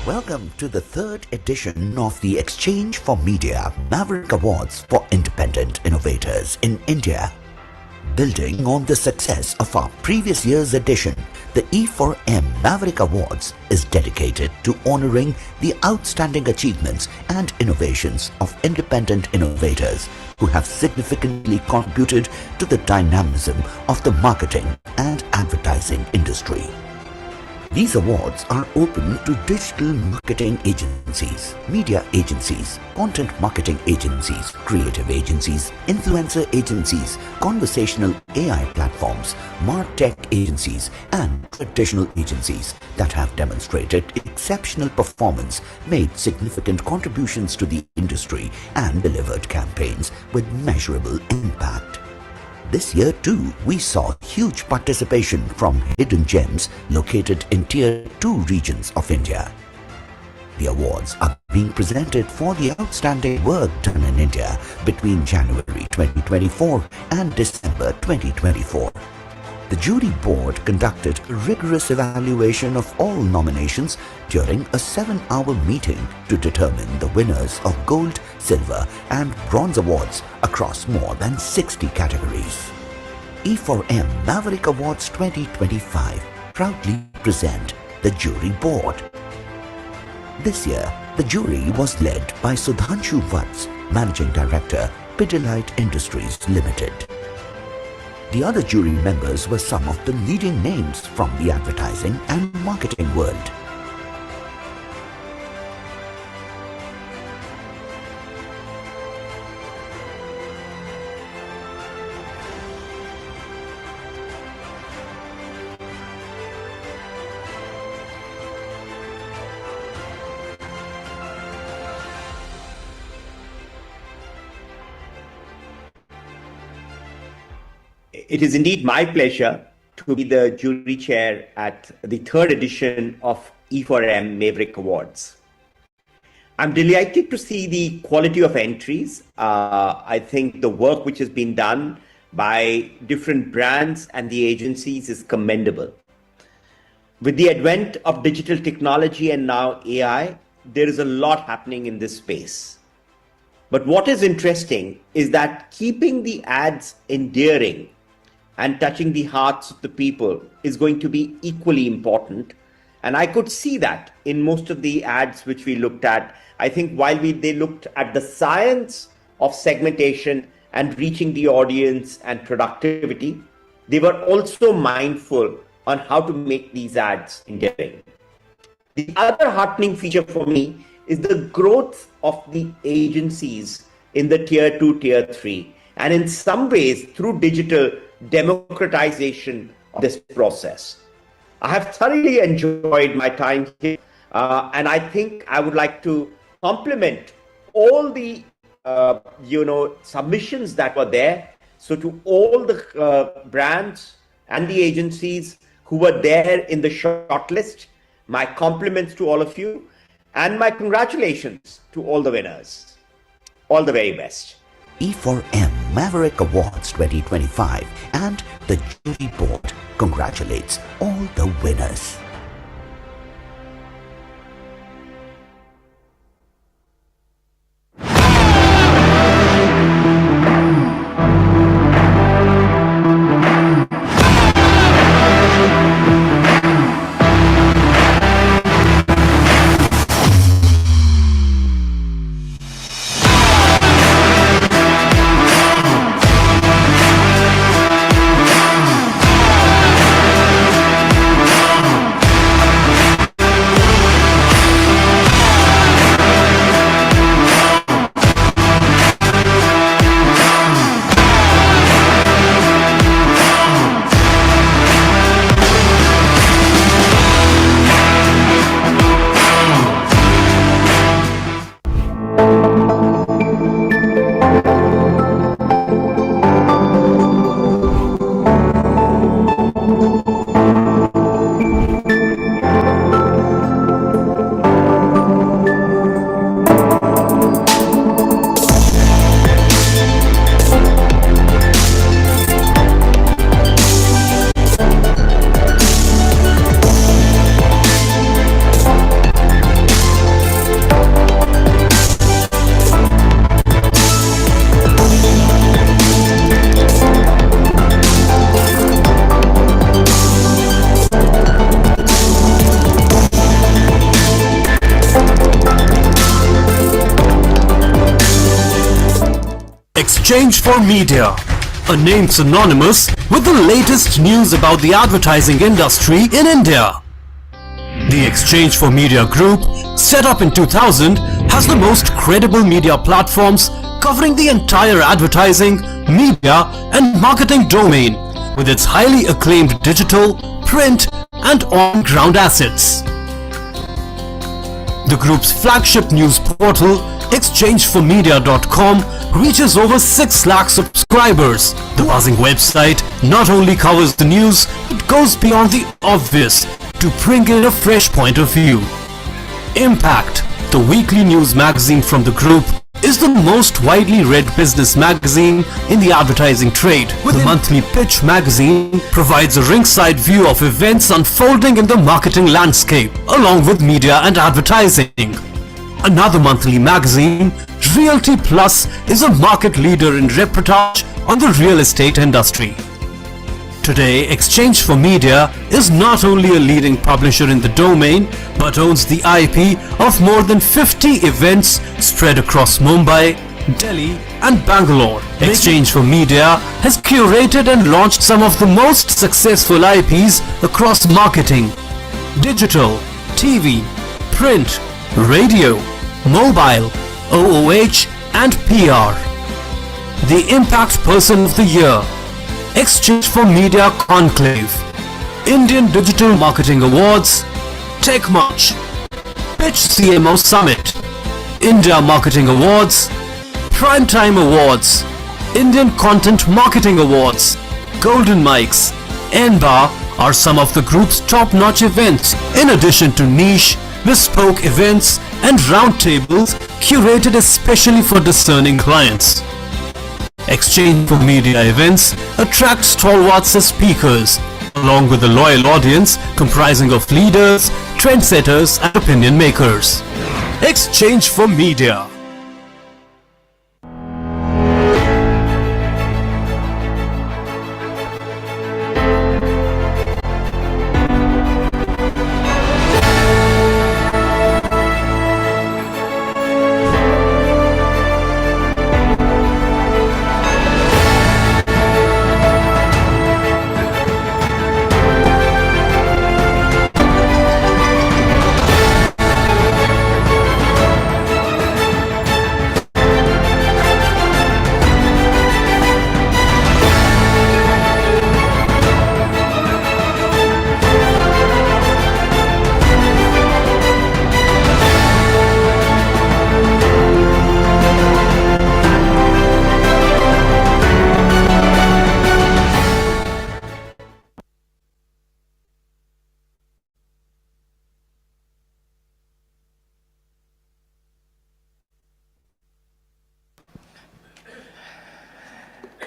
Welcome to the third edition of the Exchange for Media Mavericks Awards for Independent Innovators in India. Building on the success of our previous year's edition, the e4m Mavericks Awards is dedicated to honoring the outstanding achievements and innovations of independent innovators who have significantly contributed to the dynamism of the marketing and advertising industry. These awards are open to digital marketing agencies, media agencies, content marketing agencies, creative agencies, influencer agencies, conversational AI platforms, MarTech agencies, and traditional agencies that have demonstrated exceptional performance, made significant contributions to the industry, and delivered campaigns with measurable impact. This year too, we saw huge participation from hidden gems located in Tier 2 regions of India. The awards are being presented for the outstanding work done in India between January 2024 and December 2024. The jury board conducted a rigorous evaluation of all nominations during a 7-hour meeting to determine the winners of gold, silver and bronze awards across more than 60 categories. e4m Mavericks Awards 2025 proudly present the jury board. This year, the jury was led by Sudhanshu Vats, Managing Director, Pidilite Industries Limited. The other jury members were some of the leading names from the advertising and marketing world. It is indeed my pleasure to be the jury chair at the third edition of e4m Mavericks Awards. I'm delighted to see the quality of entries. I think the work which has been done by different brands and the agencies is commendable. With the advent of digital technology and now AI, there is a lot happening in this space. But what is interesting is that keeping the ads endearing and touching the hearts of the people is going to be equally important. And I could see that in most of the ads which we looked at. I think while they looked at the science of segmentation and reaching the audience and productivity, they were also mindful on how to make these ads endearing. The other heartening feature for me is the growth of the agencies in the Tier 2, Tier 3, and in some ways through digital democratization of this process. I have thoroughly enjoyed my time here, and I think I would like to compliment all the submissions that were there. So to all the brands and the agencies who were there in the shortlist, my compliments to all of you and my congratulations to all the winners. All the very best. e4m Mavericks Awards 2025 and the jury board congratulates all the winners. Exchange for Media, a name synonymous with the latest news about the advertising industry in India. The Exchange for Media Group, set up in 2000, has the most credible media platforms covering the entire advertising, media and marketing domain with its highly acclaimed digital, print and on-ground assets. The group's flagship news portal, exchangeformedia.com, reaches over 6 lakh subscribers. The buzzing website not only covers the news, but goes beyond the obvious to bring in a fresh point of view. Impact, the weekly news magazine from the group, is the most widely read business magazine in the advertising trade. The monthly Pitch magazine provides a ringside view of events unfolding in the marketing landscape, along with media and advertising. Another monthly magazine, Realty Plus, is a market leader in reportage on the real estate industry. Today, Exchange for Media is not only a leading publisher in the domain, but owns the IP of more than 50 events spread across Mumbai, Delhi and Bangalore. Exchange for Media has curated and launched some of the most successful IPs across marketing, digital, TV, print, radio, mobile, OOH and PR. The Impact Person of the Year, Exchange for Media Conclave, Indian Digital Marketing Awards, Tech March, Pitch CMO Summit, India Marketing Awards, Primetime Awards, Indian Content Marketing Awards, Golden Mics, NBAR are some of the group's top-notch events, in addition to niche, bespoke events and roundtables curated especially for discerning clients. Exchange for Media events attract stalwarts as speakers, along with a loyal audience comprising of leaders, trendsetters and opinion makers. Exchange for Media.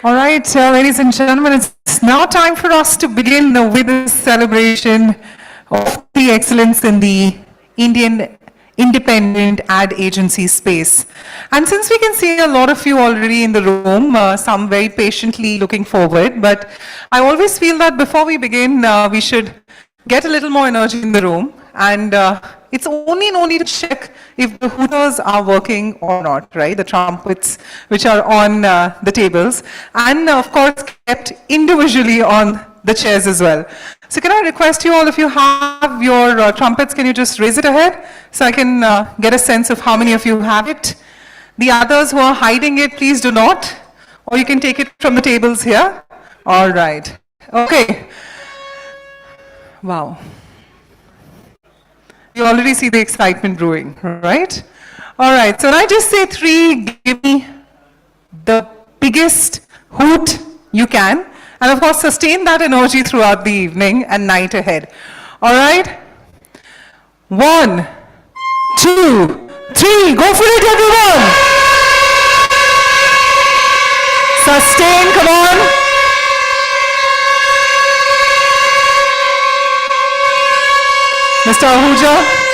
All right, ladies and gentlemen, it's now time for us to begin with this celebration of the excellence in the Indian independent ad agency space. And since we can see a lot of you already in the room, some very patiently looking forward, but I always feel that before we begin, we should get a little more energy in the room. And it's only no need to check if the hooters are working or not, right? The trumpets which are on the tables, and of course kept individually on the chairs as well. So can I request you all, if you have your trumpets, can you just raise it ahead so I can get a sense of how many of you have it? The others who are hiding it, please do not, or you can take it from the tables here. All right. Okay. Wow. You already see the excitement brewing, right? All right, so when I just say 3, give me the biggest hoot you can, and of course sustain that energy throughout the evening and night ahead. All right? 1, 2, 3, go for it everyone! Sustain, come on! Mr. Ahuja.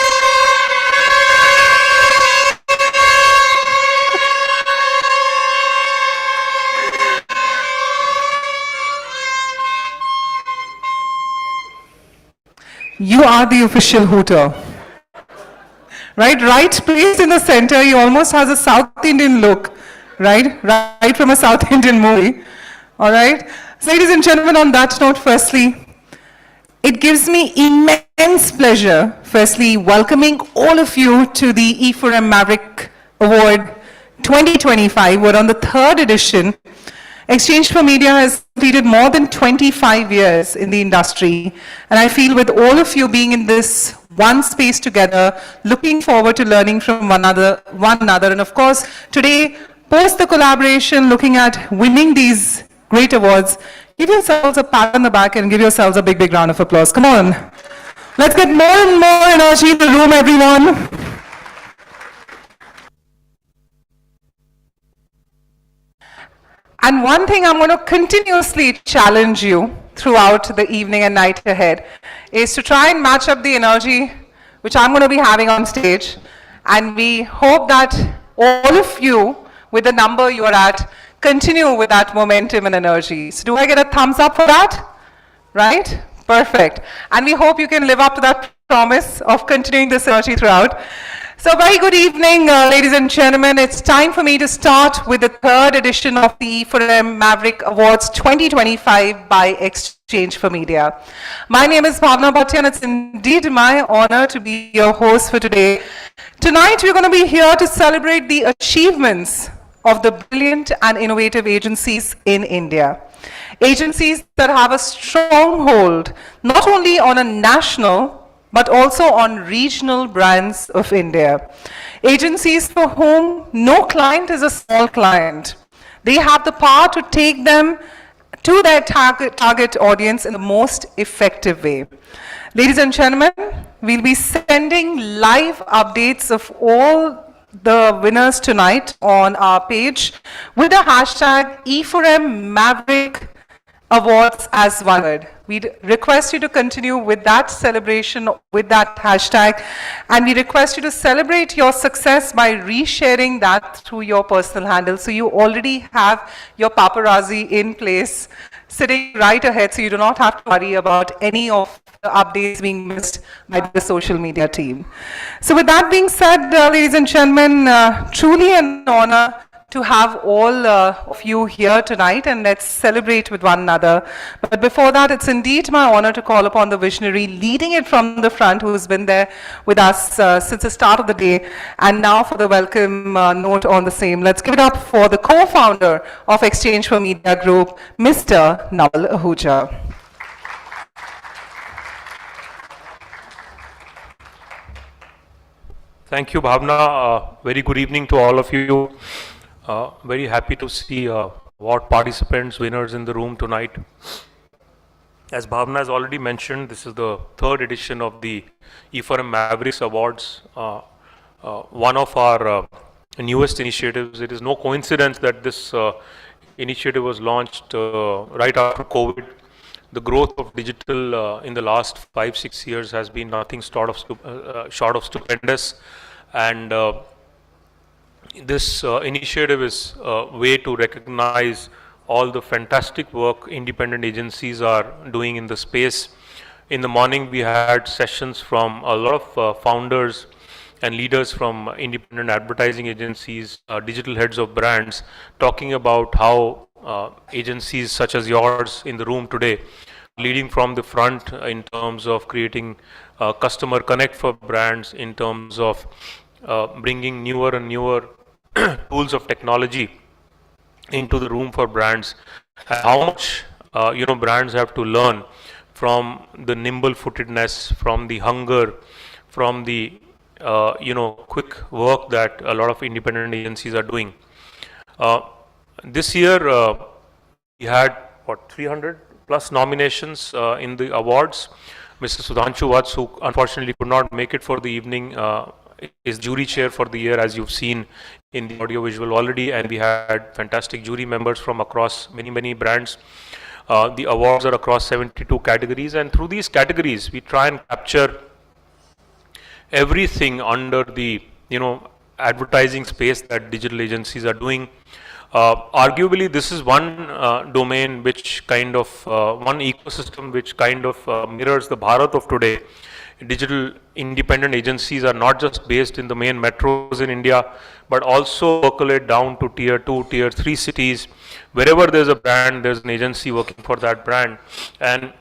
You are the official hooter. Right place in the center, he almost has a South Indian look. right? Right from a South Indian movie. All right. So, ladies and gentlemen, on that note, firstly, it gives me immense pleasure, firstly, welcoming all of you to the e4m Maverick Award 2025. We're on the third edition. Exchange for Media has completed more than 25 years in the industry, and I feel with all of you being in this one space together, looking forward to learning from one another, and of course, today, post the collaboration, looking at winning these great awards, give yourselves a pat on the back and give yourselves a big, big round of applause. Come on. Let's get more and more energy in the room, everyone. And one thing I'm going to continuously challenge you throughout the evening and night ahead is to try and match up the energy which I'm going to be having on stage. And we hope that all of you, with the number you are at, continue with that momentum and energy. So do I get a thumbs up for that? Right? Perfect. And we hope you can live up to that promise of continuing this energy throughout. So very good evening, ladies and gentlemen. It's time for me to start with the third edition of the e4m Maverick Awards 2025 by Exchange for Media. My name is Bhavna Bhatia, and it's indeed my honor to be your host for today. Tonight, we're going to be here to celebrate the achievements of the brilliant and innovative agencies in India. Agencies that have a strong hold not only on a national but also on regional brands of India. Agencies for whom no client is a small client. They have the power to take them to their target audience in the most effective way. Ladies and gentlemen, we'll be sending live updates of all the winners tonight on our page with the hashtag e4m Maverick Awards as one word. We'd request you to continue with that celebration, with that hashtag, and we request you to celebrate your success by resharing that through your personal handle. So you already have your paparazzi in place, sitting right ahead, so you do not have to worry about any of the updates being missed by the social media team. So with that being said, ladies and gentlemen, truly an honor to have all of you here tonight, and let's celebrate with one another. But before that, it's indeed my honor to call upon the visionary leading it from the front, who's been there with us since the start of the day. And now for the welcome note on the same. Let's give it up for the co-founder of Exchange for Media Group, Mr. Naval Ahuja. Thank you, Bhavna. Very good evening to all of you. Very happy to see award participants, winners in the room tonight. As Bhavna has already mentioned, this is the third edition of the e4m Mavericks Awards, one of our newest initiatives. It is no coincidence that this initiative was launched right after COVID. The growth of digital in the last 5-6 years has been nothing short of stupendous, and this initiative is a way to recognize all the fantastic work independent agencies are doing in the space. In the morning, we had sessions from a lot of founders and leaders from independent advertising agencies, digital heads of brands, talking about how agencies such as yours in the room today, leading from the front in terms of creating customer connect for brands, in terms of bringing newer and newer tools of technology into the room for brands, and how much brands have to learn from the nimble-footedness, from the hunger, from the quick work that a lot of independent agencies are doing. This year we had 300 plus nominations in the awards. Mr. Sudhanshu Vats, who unfortunately could not make it for the evening, is jury chair for the year, as you've seen in the audio visual already, and we had fantastic jury members from across many brands. The awards are across 72 categories, and through these categories we try and capture everything under the advertising space that digital agencies are doing. Arguably, this is one domain which kind of one ecosystem which kind of mirrors the Bharat of today, digital independent agencies are not just based in the main metros in India, but also percolate down to tier 2, tier 3 cities. Wherever there's a brand, there's an agency working for that brand. And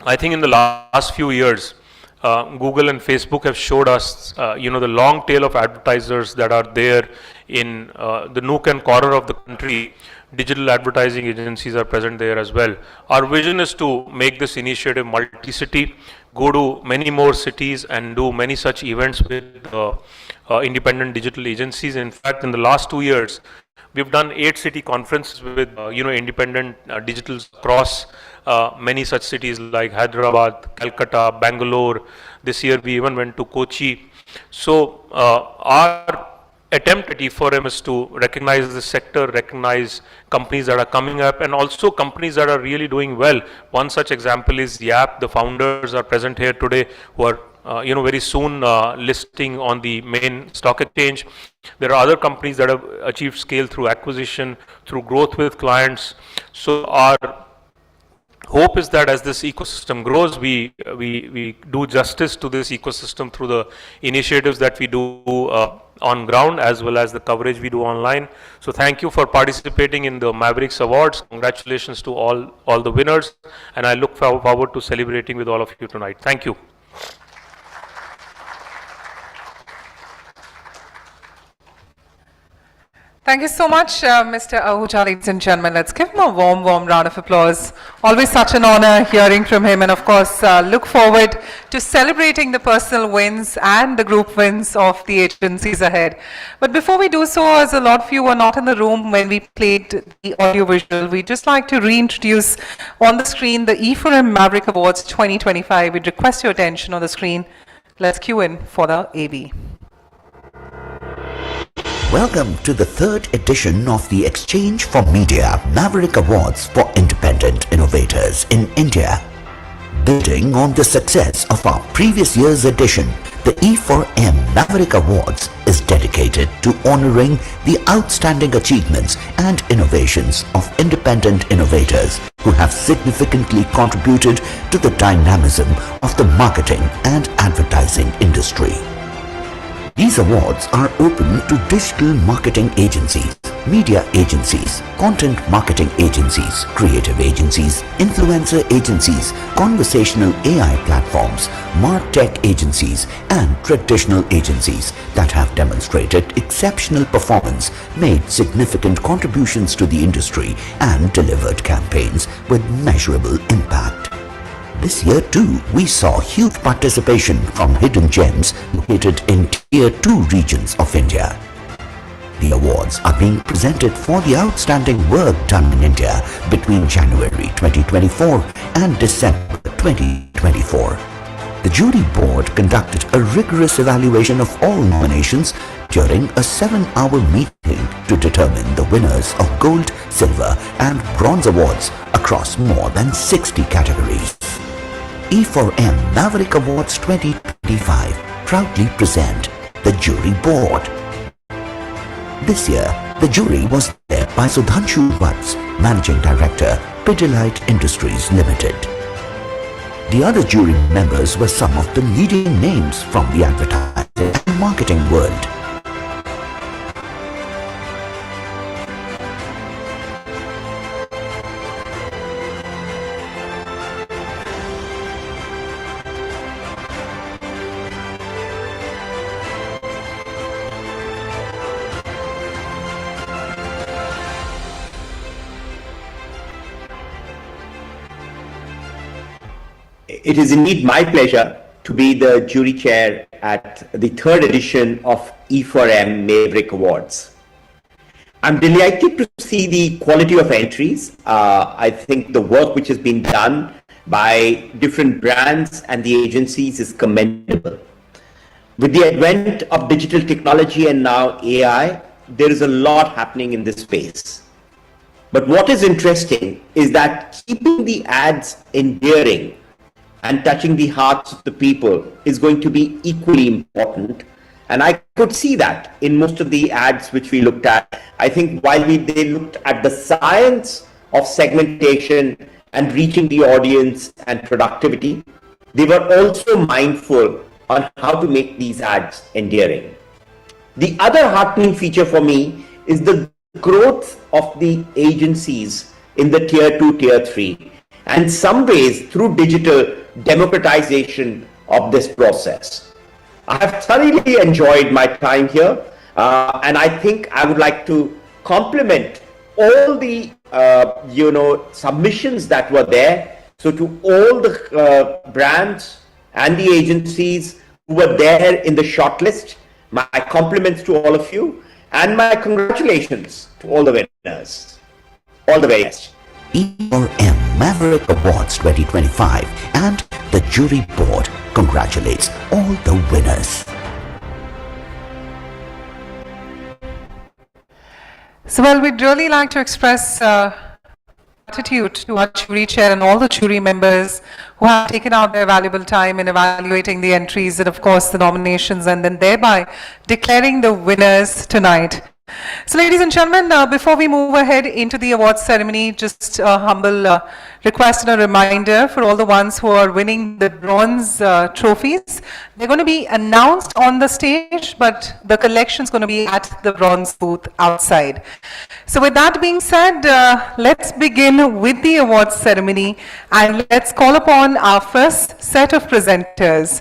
I think in the last few years, Google and Facebook have showed us, the long tail of advertisers that are there in the nook and corner of the country. Digital advertising agencies are present there as well. Our vision is to make this initiative multi-city, go to many more cities and do many such events with independent digital agencies. In fact, in the last 2 years, we've done 8 city conferences with independent digitals across many such cities like Hyderabad, Calcutta, Bangalore. This year we even went to Kochi. So our attempt at e4m is to recognize the sector, recognize companies that are coming up, and also companies that are really doing well. One such example is Yap. The founders are present here today, who are very soon listing on the main stock exchange. There are other companies that have achieved scale through acquisition, through growth with clients. So our hope is that as this ecosystem grows, we do justice to this ecosystem through the initiatives that we do on ground, as well as the coverage we do online. So thank you for participating in the Mavericks Awards. Congratulations to all the winners, and I look forward to celebrating with all of you tonight. Thank you. Thank you so much, Mr. Ahuja, ladies and gentlemen. Let's give him a warm, warm round of applause. Always such an honor hearing from him, and of course, look forward to celebrating the personal wins and the group wins of the agencies ahead. But before we do so, as a lot of you were not in the room when we played the audio-visual, we'd just like to reintroduce on the screen the e4m Mavericks Awards 2025. We'd request your attention on the screen. Let's cue in for the AV. Welcome to the 3rd edition of the Exchange for Media Mavericks Awards for Independent Innovators in India. Building on the success of our previous year's edition, the e4m Mavericks Awards is dedicated to honoring the outstanding achievements and innovations of independent innovators who have significantly contributed to the dynamism of the marketing and advertising industry. These awards are open to digital marketing agencies, media agencies, content marketing agencies, creative agencies, influencer agencies, conversational AI platforms, MarTech agencies, and traditional agencies that have demonstrated exceptional performance, made significant contributions to the industry, and delivered campaigns with measurable impact. This year too, we saw huge participation from hidden gems located in Tier 2 regions of India. The awards are being presented for the outstanding work done in India between January 2024 and December 2024. The jury board conducted a rigorous evaluation of all nominations during a 7-hour meeting to determine the winners of gold, silver, and bronze awards across more than 60 categories. e4m Mavericks Awards 2025 proudly present the jury board. This year, the jury was led by Sudhanshu Vats, Managing Director, Pidilite Industries Limited. The other jury members were some of the leading names from the advertising and marketing world. It is indeed my pleasure to be the jury chair at the 3rd edition of e4m Mavericks Awards. I'm delighted to see the quality of entries. I think the work which has been done by different brands and the agencies is commendable. With the advent of digital technology and now AI, there is a lot happening in this space. But what is interesting is that keeping the ads endearing and touching the hearts of the people is going to be equally important. And I could see that in most of the ads which we looked at. I think while they looked at the science of segmentation and reaching the audience and productivity, they were also mindful on how to make these ads endearing. The other heartening feature for me is the growth of the agencies in the tier 2, tier 3, and in some ways through digital democratization of this process. I have thoroughly enjoyed my time here, and I think I would like to compliment all the submissions that were there. So to all the brands and the agencies who were there in the shortlist, my compliments to all of you and my congratulations to all the winners. All the very best. e4m Mavericks Awards 2025 and the jury board congratulates all the winners. So, well, we'd really like to express gratitude to our jury chair and all the jury members who have taken out their valuable time in evaluating the entries and, of course, the nominations, and then thereby declaring the winners tonight. So, ladies and gentlemen, before we move ahead into the awards ceremony, just a humble request and a reminder for all the ones who are winning the bronze trophies. They're going to be announced on the stage, but the collection is going to be at the bronze booth outside. So with that being said, let's begin with the awards ceremony, and let's call upon our first set of presenters.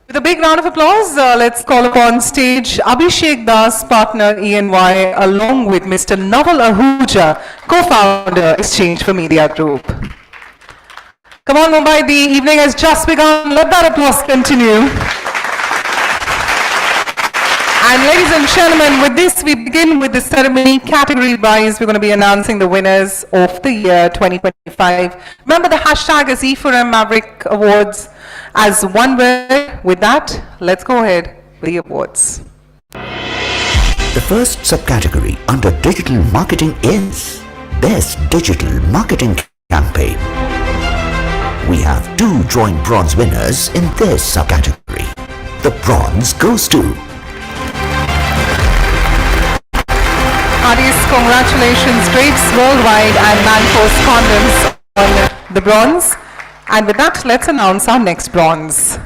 With a big round of applause, let's call upon stage Abhishek Das, partner E&Y, along with Mr. Naval Ahuja, co-founder, Exchange for Media Group. Come on, Mumbai, the evening has just begun. Let that applause continue. And ladies and gentlemen, with this, we begin with the ceremony category wise. We're going to be announcing the winners of the year 2025. Remember, the hashtag is e4m Mavericks Awards as one word. With that, let's go ahead with the awards. The first subcategory under digital marketing is Best Digital Marketing Campaign. We have 2 joint bronze winners in this subcategory. The bronze goes to Heartiest congratulations, Drapes Worldwide and Manforce Condoms on the bronze. And with that, let's announce our next bronze.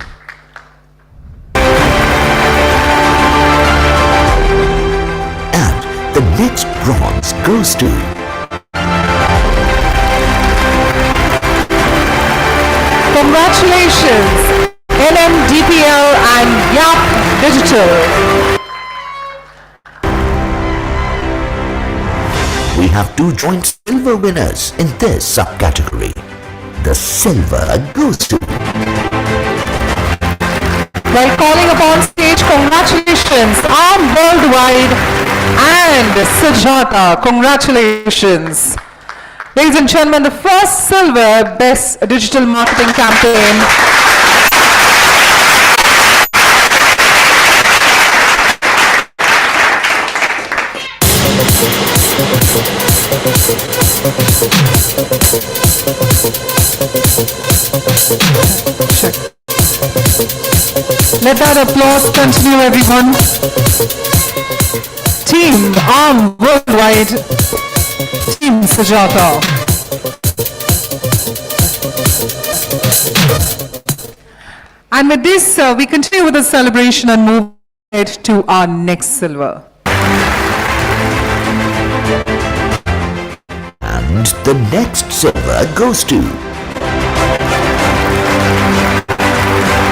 And the next bronze goes to Congratulations, NMDPL and Yap Digital. We have 2 joint silver winners in this subcategory. The silver goes to While calling upon stage, congratulations, Arm Worldwide and Sujata. Congratulations. Ladies and gentlemen, the first silver Best Digital Marketing Campaign. Let that applause continue, everyone. Team Arm Worldwide, Team Sujata. And with this, we continue with the celebration and move ahead to our next silver. And the next silver goes to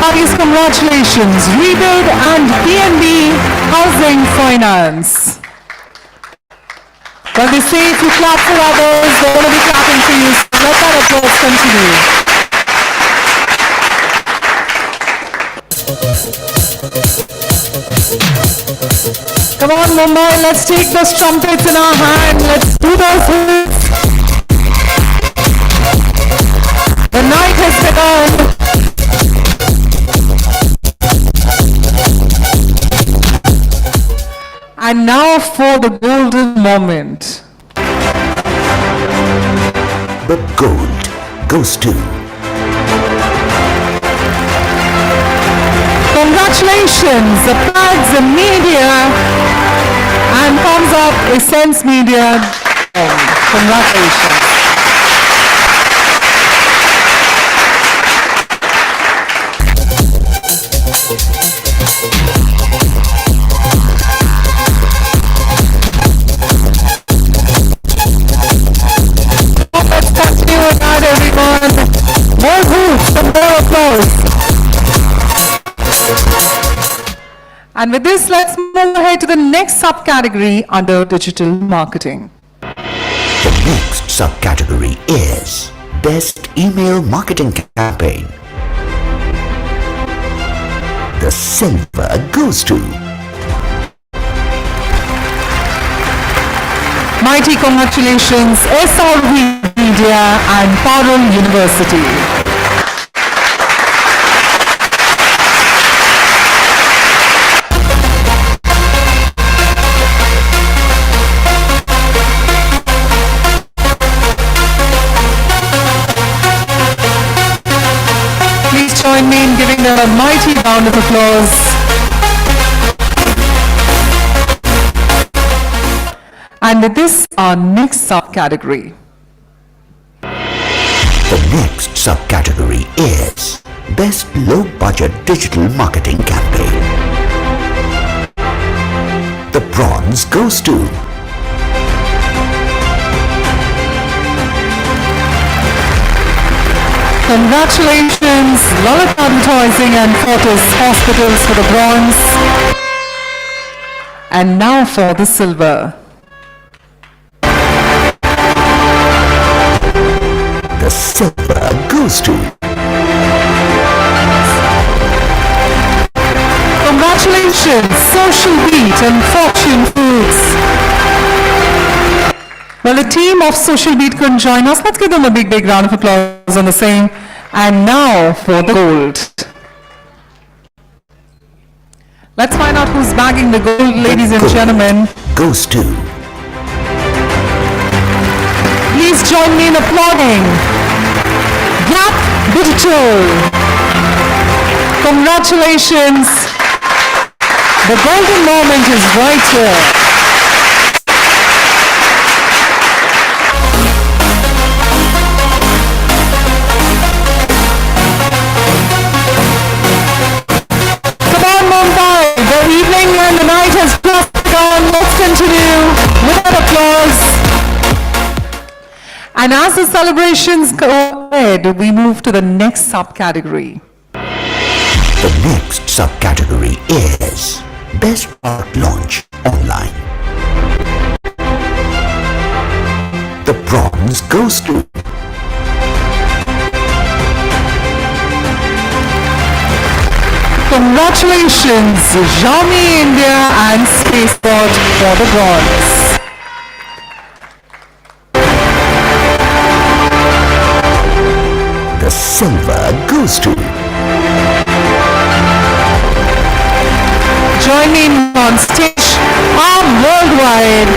Heartiest congratulations, Rebuild and PNB Housing Finance. When they say if you clap for others, they're going to be clapping for you. So let that applause continue. Come on, Mumbai, let's take those trumpets in our hand. Let's do those hits. The night has begun. And now for the golden moment. the gold goes to Congratulations, Applause Media and thumbs up Essence Media. Congratulations. And with this, let's move ahead to the next subcategory under digital marketing. The next subcategory is Best Email Marketing Campaign. The silver goes to Mighty congratulations, SRV Media and Parul University. Please join me in giving them a mighty round of applause. And with this, our next subcategory. The next subcategory is Best Low Budget Digital Marketing Campaign. The bronze goes to Congratulations, Lalit Advertising and Fortis Hospitals for the bronze. And now for the silver. the silver goes to Congratulations, Social Beat and Fortune Foods. Well, the team of Social Beat couldn't join us. Let's give them a big round of applause on the same. And now for the gold. Let's find out who's bagging the gold, ladies and gentlemen. Goes to Please join me in applauding Gap Digital. Congratulations. The golden moment is right here. Come on, Mumbai. The evening and the night has just begun. Let's continue with that applause. And as the celebrations go ahead, we move to the next subcategory. the next subcategory is Best Product Launch Online. The bronze goes to Congratulations, Xiaomi India and Spaceport for the bronze. the silver goes to Joining on stage, Arm Worldwide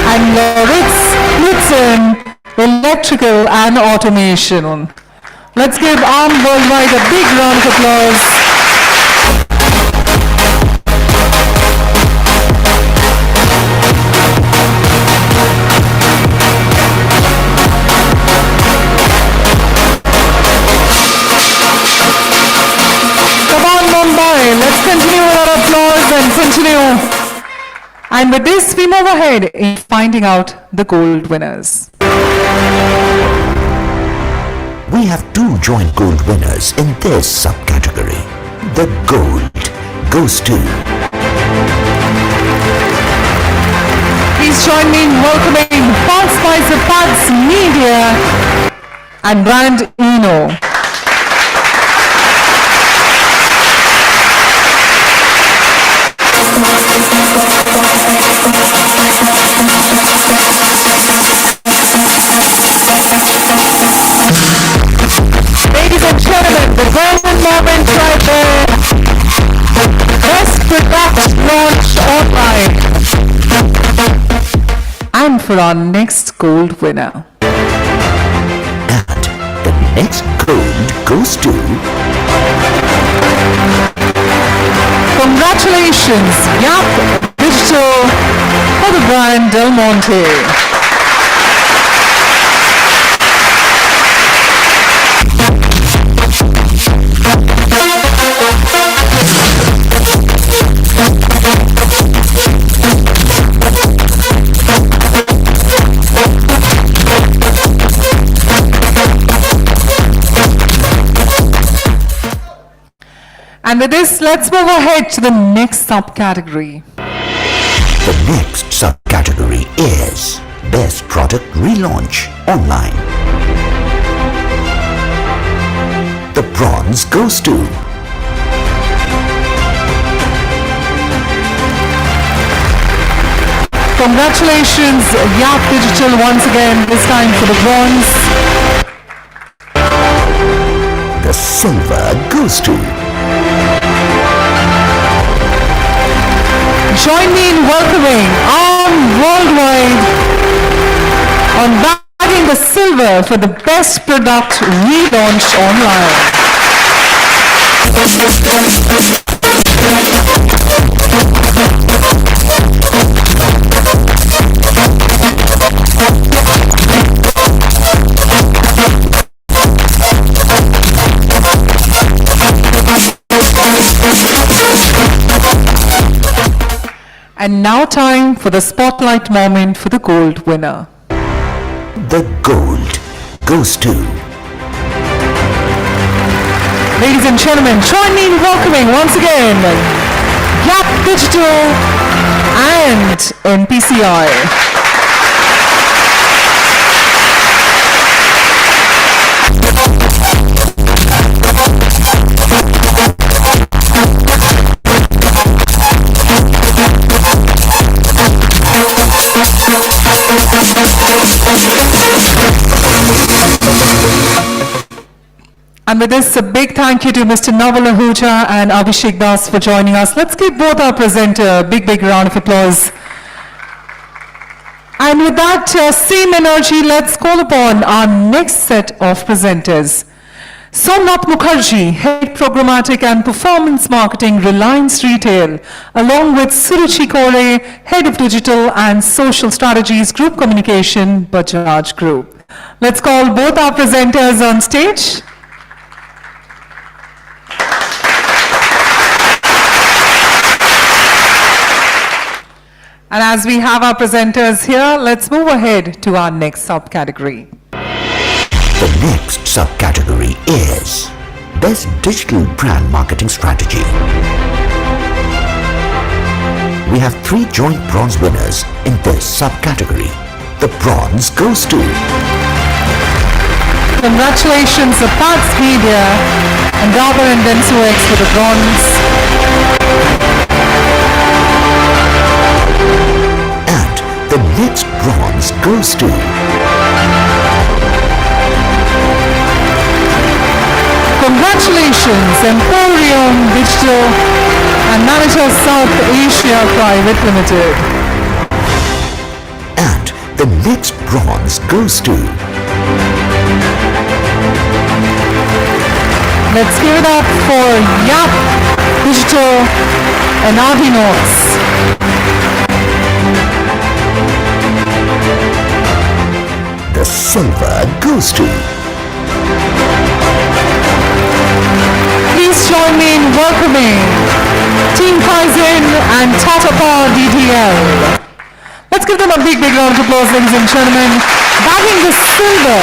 and Loritz Blitzen Electrical and Automation. Let's give Arm Worldwide a big round of applause. Let's continue with our applause and continue. And with this, we move ahead in finding out the gold winners. We have two joint gold winners in this subcategory. The gold goes to Please join me in welcoming Paul Spicer Pads Media and brand Eno. Ladies and gentlemen, the golden moment right there. Best product launch online. And for our next gold winner. and the next gold goes to Congratulations, Gap Digital for the brand Del Monte. And with this, let's move ahead to the next subcategory. The next subcategory is Best Product Relaunch Online. The bronze goes to Congratulations, Yap Digital once again, this time for the bronze. the silver goes to Join me in welcoming Worldwide on bagging the silver for the best product relaunched online. And now time for the spotlight moment for the gold winner. the gold goes to Ladies and gentlemen, join me in welcoming once again Yap Digital and NPCI. And with this, a big thank you to Mr. Naval Ahuja and Abhishek Das for joining us. Let's give both our presenter a big round of applause. And with that same energy, let's call upon our next set of presenters. Somnath Mukherjee, Head Programmatic and Performance Marketing, Reliance Retail, along with Suruchi Kore, Head of Digital and Social Strategies, Group Communication, Bajaj Group. Let's call both our presenters on stage. And as we have our presenters here, let's move ahead to our next subcategory. the next subcategory is Best Digital Brand Marketing Strategy. We have 3 joint bronze winners in this subcategory. The bronze goes to Congratulations, Apats Media and Dabur and Densuex for the bronze. and the next bronze goes to Congratulations, Emporium Digital and Manager South Asia Private Limited. and the next bronze goes to Let's give it up for Yap Digital and Avinox. the silver goes to Please join me in welcoming Team Kaizen and Tata Power DTL. Let's give them a big round of applause, ladies and gentlemen. Bagging the silver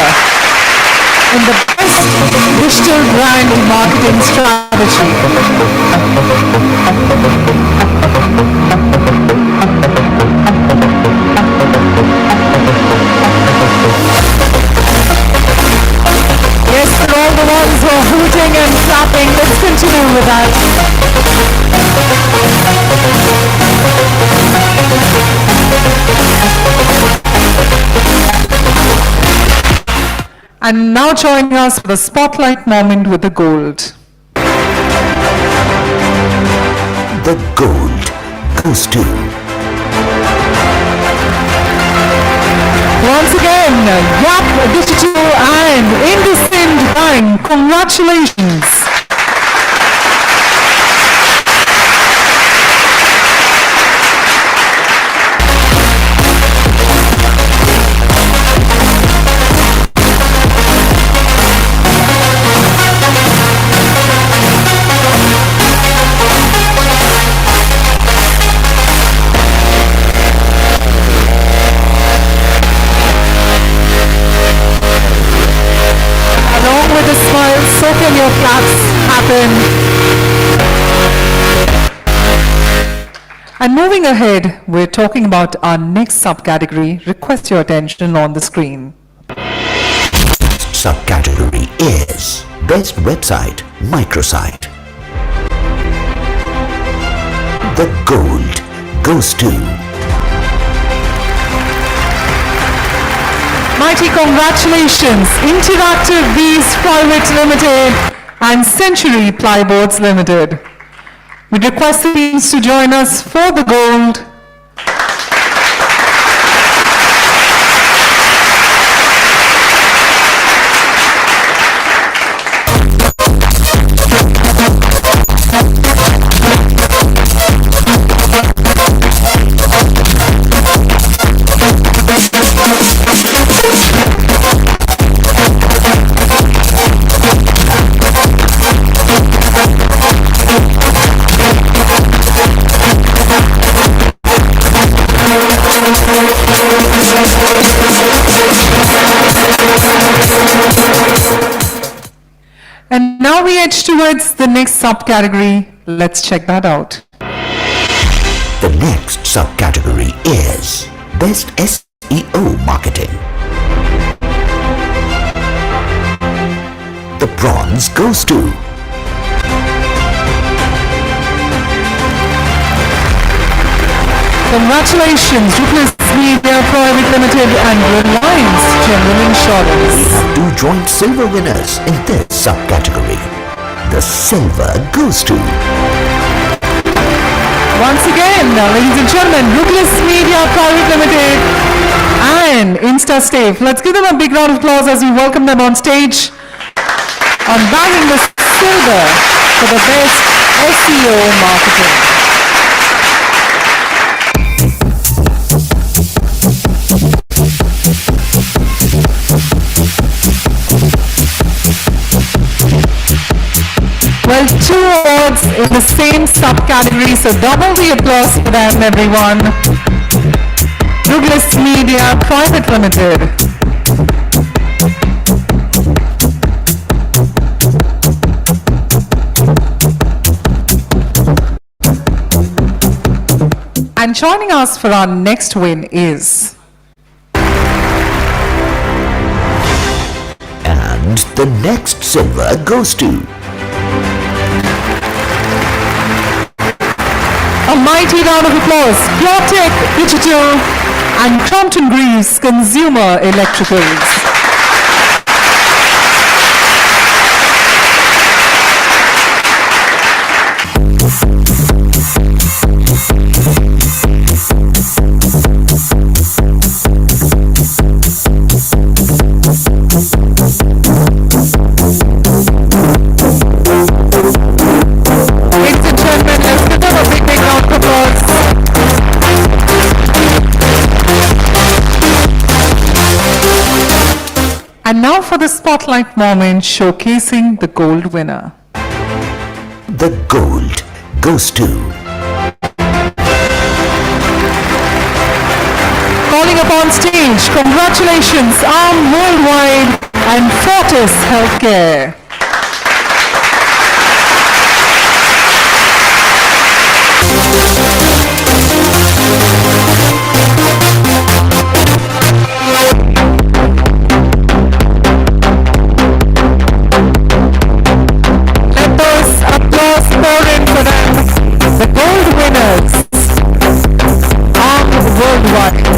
in the best digital brand marketing strategy. Yes, for all the ones who are hooting and clapping, let's continue with that. And now joining us for the spotlight moment with the gold. the gold goes to Once again, Yap Digital and IndusInd Bank, congratulations. Along with a smile, so can your claps happen. And moving ahead, we're talking about our next subcategory. Request your attention on the screen. Subcategory is Best Website Microsite. The gold goes to Mighty congratulations, Interactive Bees Private Limited and Century Plyboards Limited. We request the teams to join us for the gold. And now we edge towards the next subcategory. Let's check that out. The next subcategory is Best SEO Marketing. The bronze goes to Congratulations, Ruthless Media Private Limited and Reliance General Insurance. We have two joint silver winners in this subcategory. The silver goes to Once again, ladies and gentlemen, Ruthless Media Private Limited and InstaStafe. Let's give them a big round of applause as we welcome them on stage on bagging the silver for the best SEO marketing. Well, two awards in the same subcategory, so double the applause for them, everyone. Douglas Media Private Limited. And joining us for our next win is... and the next silver goes to A mighty round of applause, PureTech Digital and Crompton Greaves Consumer Electricals. Ladies and gentlemen, let's give them a big round of applause. And now for the spotlight moment showcasing the gold winner. the gold goes to Calling upon stage, congratulations, Arm Worldwide and Fortis Healthcare. Let those applause pour in for them, the gold winners, Arm Worldwide.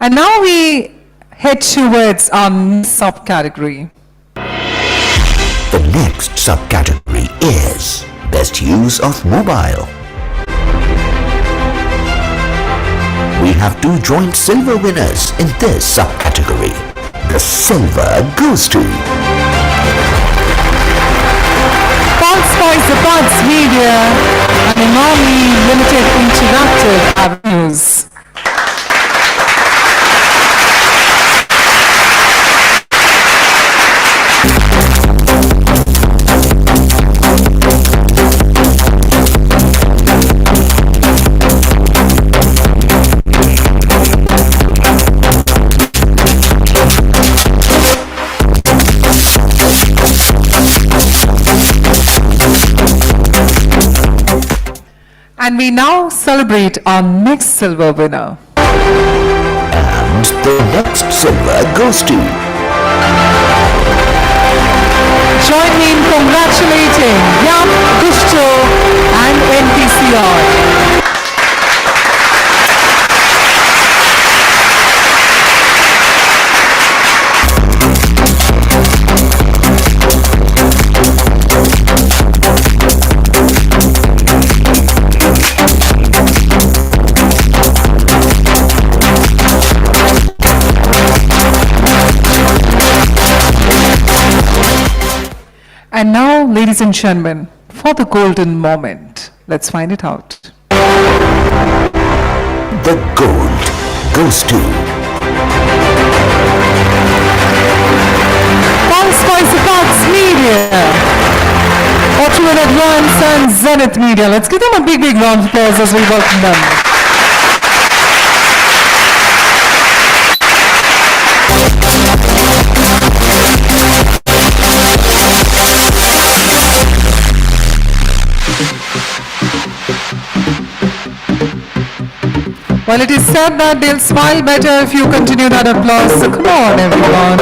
And now we head towards our subcategory. the next subcategory is best use of mobile. We have two joint silver winners in this subcategory. The silver goes to Pulse Spice the Buds Media and Imami Limited Interactive Avenues. And we now celebrate our next silver winner. And the next silver goes to Join me in congratulating Yam, Gusto and NPCR. And now, ladies and gentlemen, for the golden moment, let's find it out. the gold goes to Fox Media, Fortune Advance and Zenith Media. Let's give them a big round of applause as we welcome them. Well, it is said that they'll smile better if you continue that applause. So come on, everyone.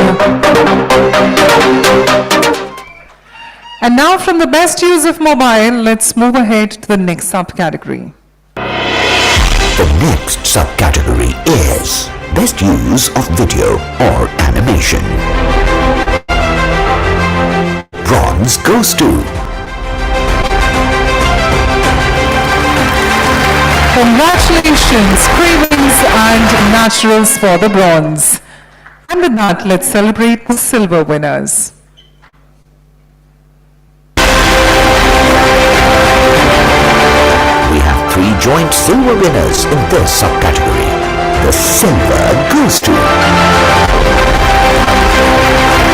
And now from the best use of mobile, let's move ahead to the next subcategory. the next subcategory is best use of video or animation. Bronze goes to Congratulations, Cravings and Naturals for the bronze. And with that, let's celebrate the silver winners. We have 3 joint silver winners in this subcategory. The silver goes to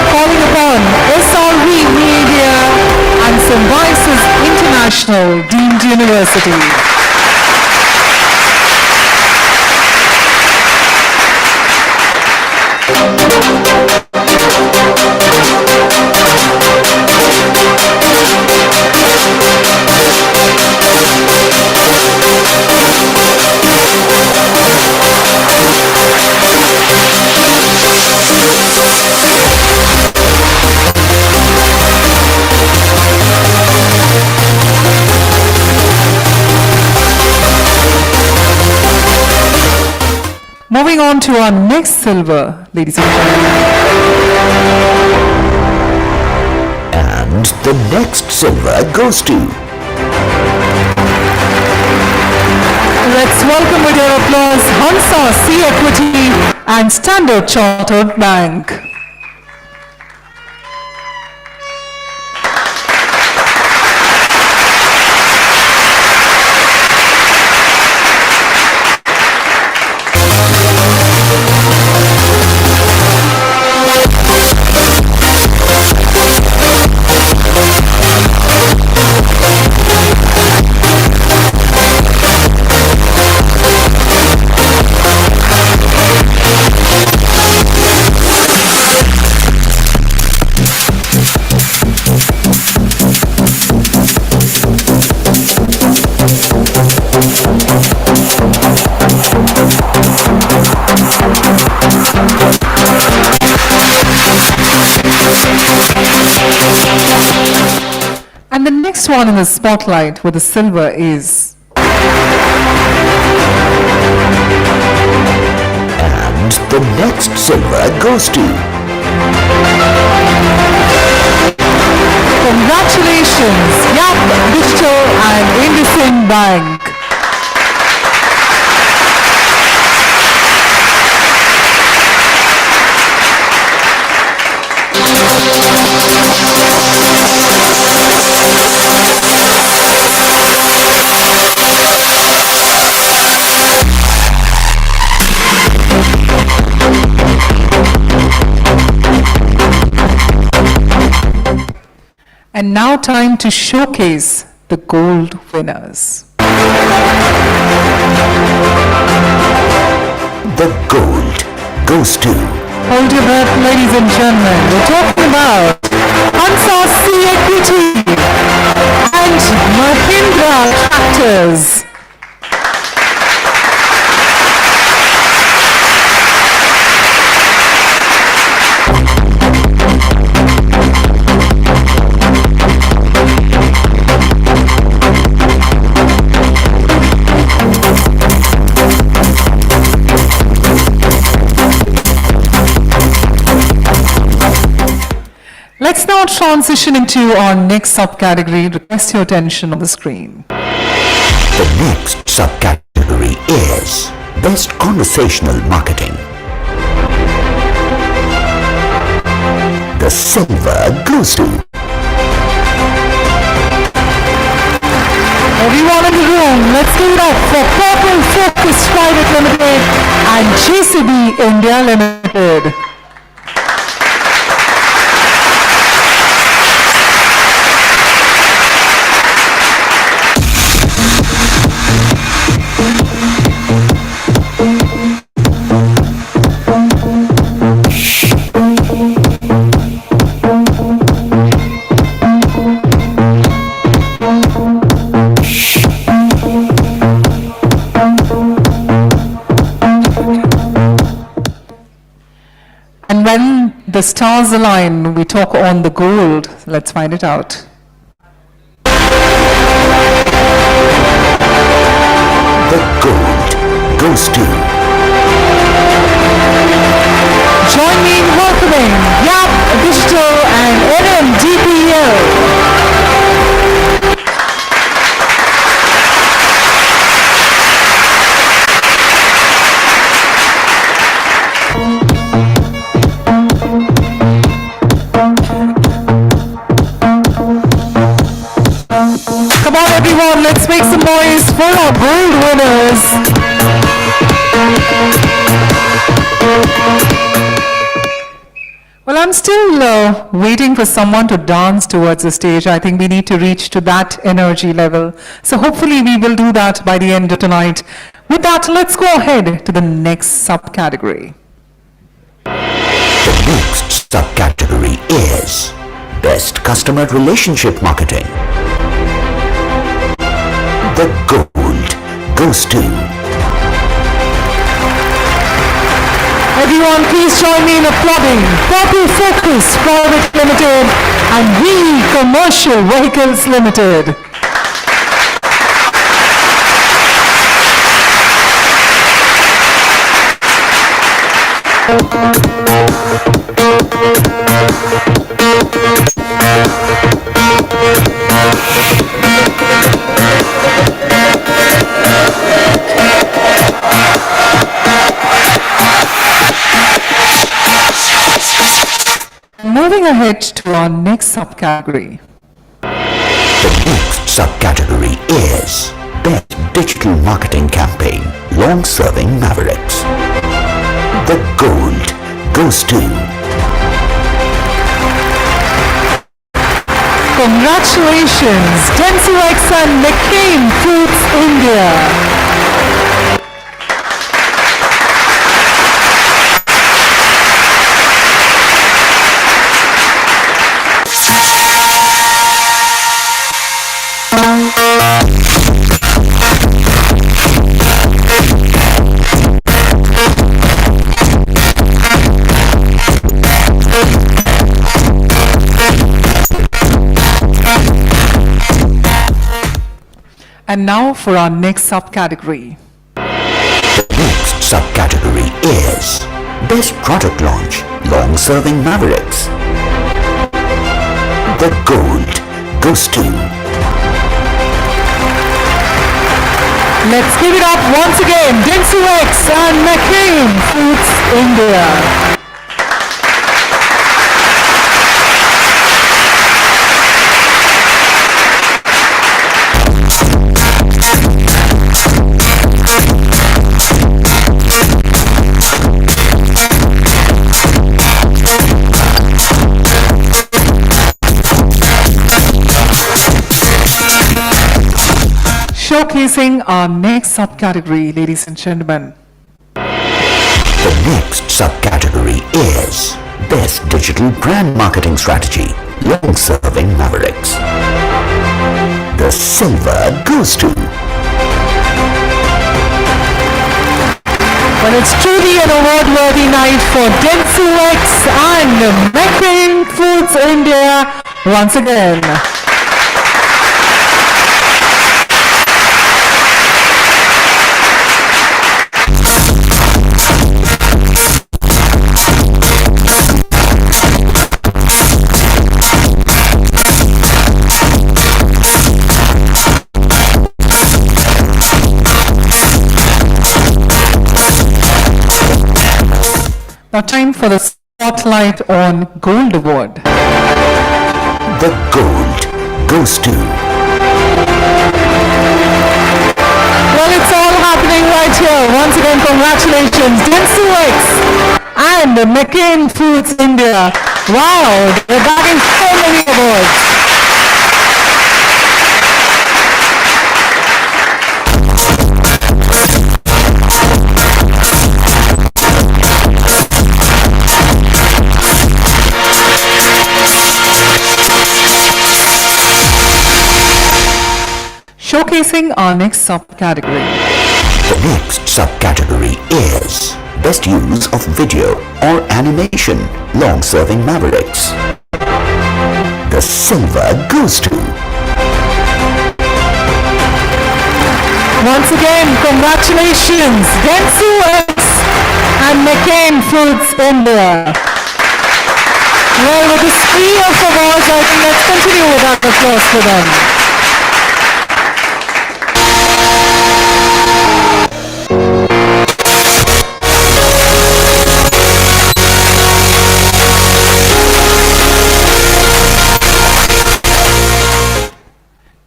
Calling upon SRV Media and Symbiosis International Deemed University. Moving on to our next silver, ladies and gentlemen. and the next silver goes to Let's welcome with your applause Hansa C Equity and Standard Chartered Bank. And the next one in the spotlight with the silver is and the next silver goes to congratulations, Yap Digital and IndusInd Bank. And now time to showcase the gold winners. the gold goes to Hold your breath, ladies and gentlemen. We're talking about Hansa C Equity and Mahindra Tractors. Let's now transition into our next subcategory. Request your attention on the screen. The next subcategory is Best Conversational Marketing. The silver goes to Everyone in the room, let's give it up for Purple Focus Private Limited and JCB India Limited. And when the stars align, we talk on the gold. Let's find it out. the gold goes to Join me in welcoming Yap Digital and NMDPL. Come on everyone, let's make some noise for our gold winners. Well, I'm still waiting for someone to dance towards the stage. I think we need to reach to that energy level. So hopefully we will do that by the end of tonight. With that, let's go ahead to the next subcategory. the next subcategory is Best Customer Relationship Marketing. The gold goes to Everyone, please join me in applauding Purple Focus Private Limited and We Commercial Vehicles Limited. Moving ahead to our next subcategory. The next subcategory is Best Digital Marketing Campaign, Long-Serving Mavericks. The gold goes to Congratulations, Densurex and McCain Foods India. And now for our next subcategory. The next subcategory is Best Product Launch, Long-Serving Mavericks. The gold goes to Let's give it up once again, Densurex and McCain Foods India. Showcasing our next subcategory, ladies and gentlemen. The next subcategory is Best Digital Brand Marketing Strategy, Long-Serving Mavericks. The silver goes to Well, it's truly an award-worthy night for Densurex and McCain Foods India once again. Now time for the spotlight on Gold Award. The gold goes to Well, it's all happening right here. Once again, congratulations, Dentsu X and McCain Foods India. Wow, they're bagging so many awards. Showcasing our next subcategory. the next subcategory is Best Use of Video or Animation Long-Serving Mavericks. The silver goes to Once again, congratulations, Dentsu X and McCain Foods India. Well, with the spree of awards, I think let's continue with our applause for them.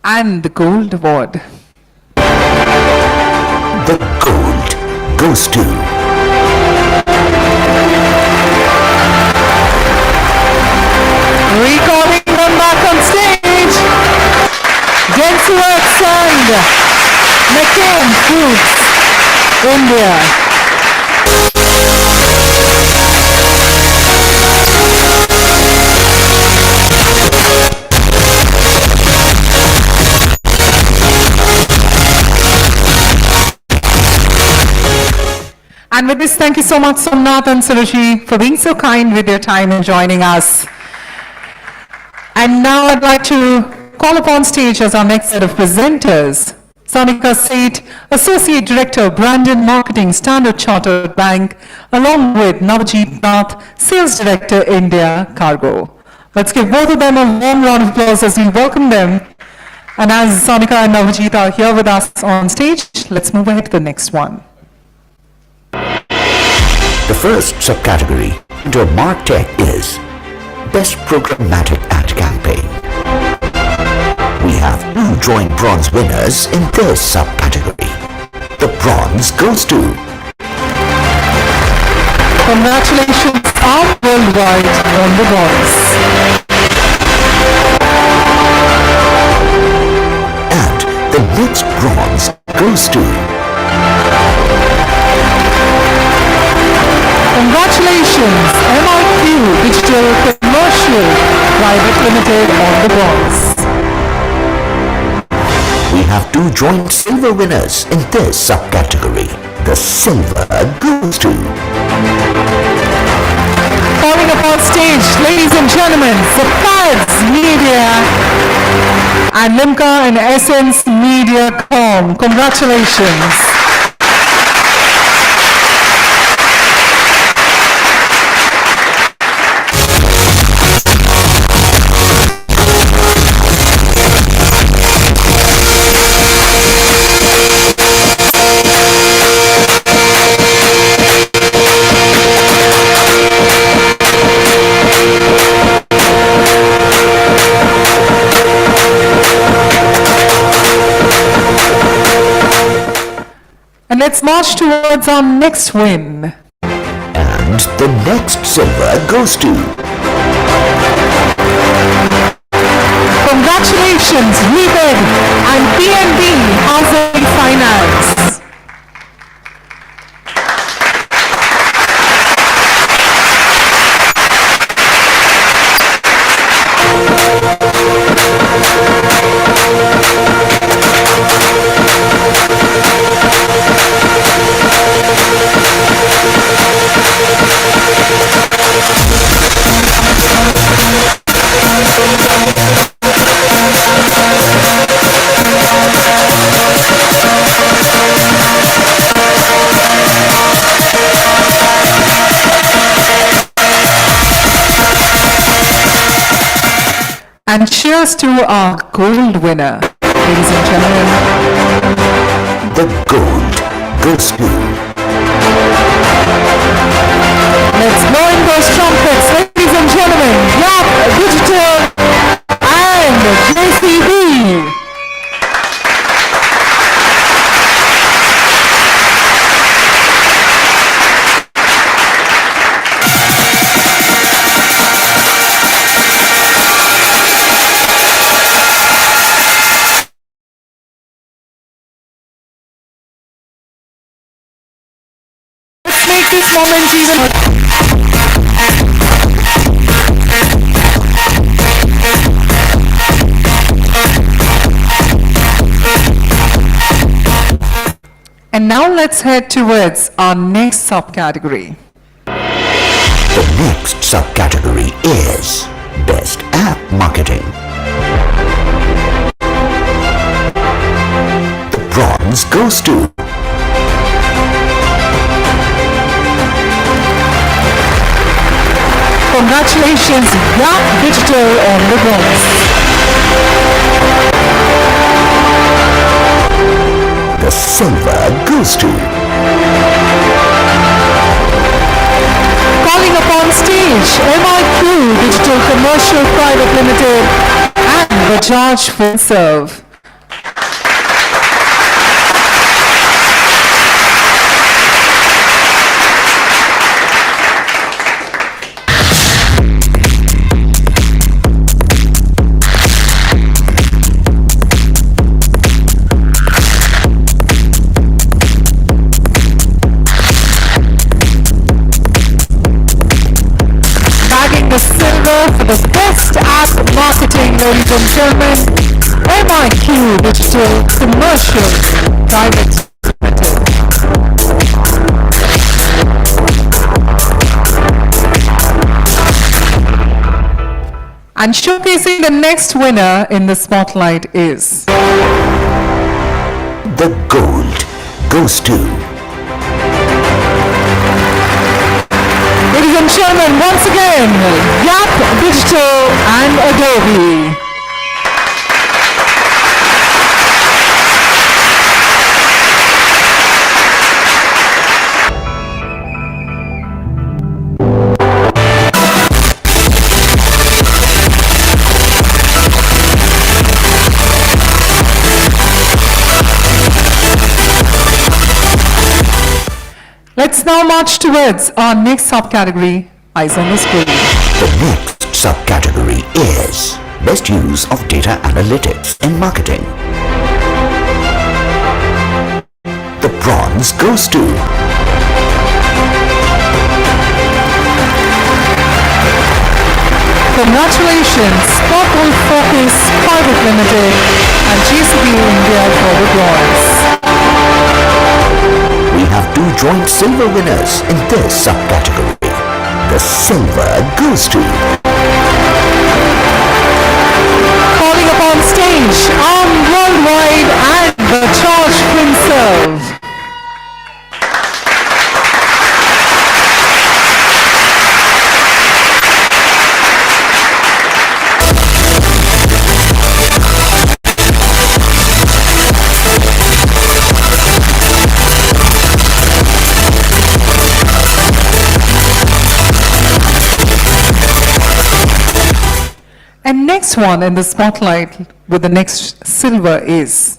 And the Gold Award. the gold goes to Recalling them back on stage, Dentsu X and McCain Foods India. And with this, thank you so much, Somnath and Suruchi, for being so kind with your time and joining us. And now I'd like to call upon stage as our next set of presenters, Sonika Seth, Associate Director, Brand and Marketing, Standard Chartered Bank, along with Navjeet Nath, Sales Director, India Cargo. Let's give both of them a warm round of applause as we welcome them. And as Sonika and Navjeet are here with us on stage, let's move ahead to the next one. the first subcategory under MarTech is Best Programmatic Ad Campaign. We have two joint bronze winners in this subcategory. The bronze goes to Congratulations are worldwide on the bronze. and the next bronze goes to Congratulations, MIQ Digital Commercial Private Limited on the bronze. We have two joint silver winners in this subcategory. The silver goes to Calling upon stage, ladies and gentlemen, Surprise Media and Limca and Essence Media.com. Congratulations. And let's march towards our next win. and the next silver goes to Congratulations, Rebed and PNB Housing Finance. And cheers to our gold winner, ladies and gentlemen. the gold goes to let's blow in those trumpets, ladies and gentlemen. Yap Digital and JCB. Make this moment even. And now let's head towards our next subcategory. The next subcategory is Best App Marketing. The bronze goes to Congratulations, Yap Digital on the bronze. the silver goes to Calling upon stage, MIQ Digital Commercial Private Limited and Bajaj FinServe. The silver for the best app marketing, ladies and gentlemen, MIQ Digital Commercial Private Limited. And showcasing the next winner in the spotlight is the gold goes to ladies and gentlemen, once again, Yap Digital and Adobe. Let's now march towards our next subcategory, Eyes on the Screen. The next subcategory is Best Use of Data Analytics in Marketing. The bronze goes to Congratulations, Sparkle Focus Private Limited and GCB India for the bronze. We have two joint silver winners in this subcategory. The silver goes to Calling upon stage, Arm Worldwide and Bajaj FinServe. And next one in the spotlight with the next silver is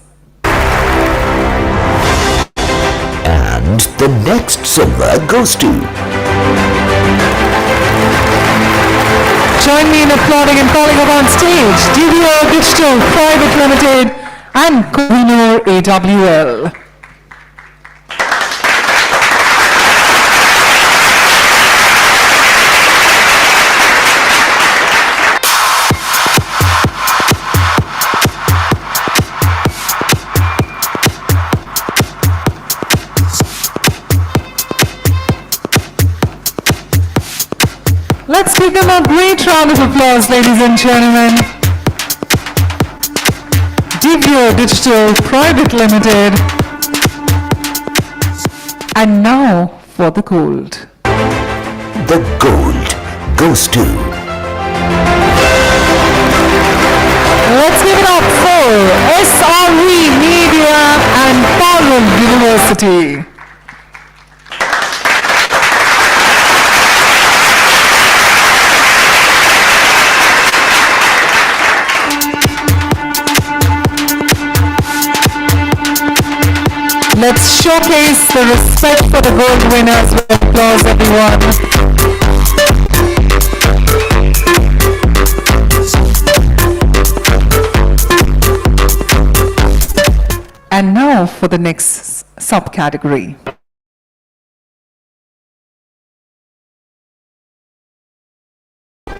and the next silver goes to join me in applauding and calling upon stage DVO Digital Private Limited and Kohinoor AWL. Let's give them a great round of applause, ladies and gentlemen. DVO Digital Private Limited. And now for the gold. the gold goes to Let's give it up for SRE Media and Parallel University. Let's showcase the respect for the gold winners with applause, everyone. And now for the next subcategory.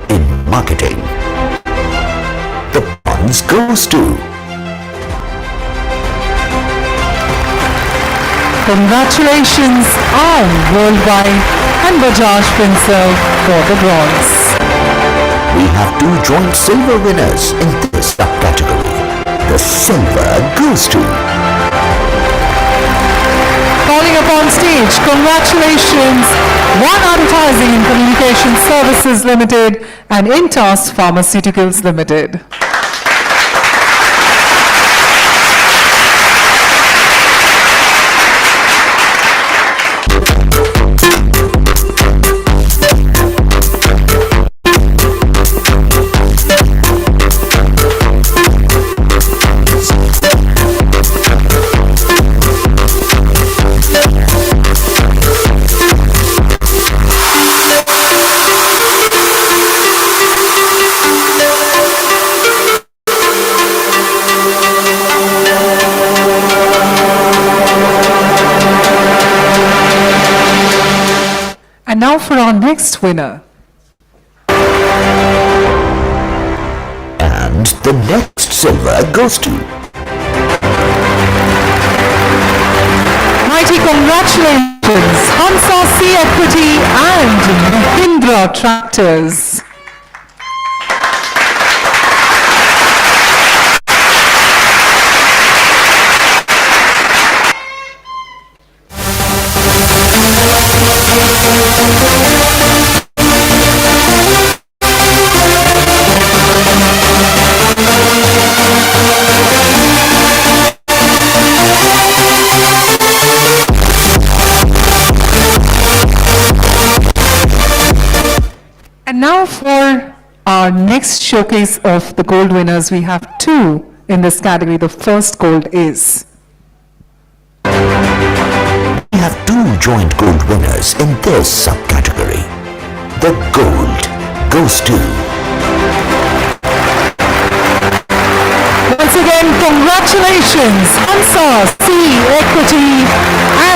In marketing, the bronze goes to Congratulations on Worldwide and Bajaj Finserv for the bronze. We have 2 joint silver winners in this subcategory. The silver goes to Calling upon stage, congratulations, One Advertising and Communication Services Limited and Intas Pharmaceuticals Limited. And now for our next winner. and the next silver goes to Mighty congratulations, Hansa Sea Equity and Mahindra Tractors. And now for our next showcase of the gold winners, we have two in this category. The first gold is we have two joint gold winners in this subcategory. The gold goes to once again, congratulations, Hansa Sea Equity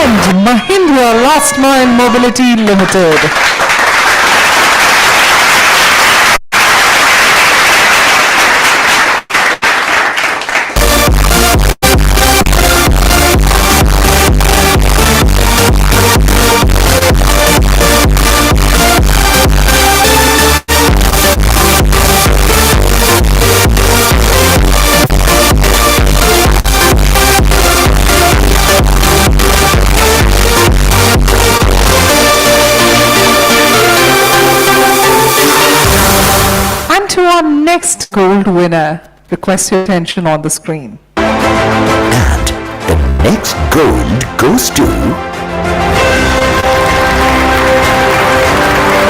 and Mahindra Last Mile Mobility Limited. To our next gold winner, request your attention on the screen. And the next gold goes to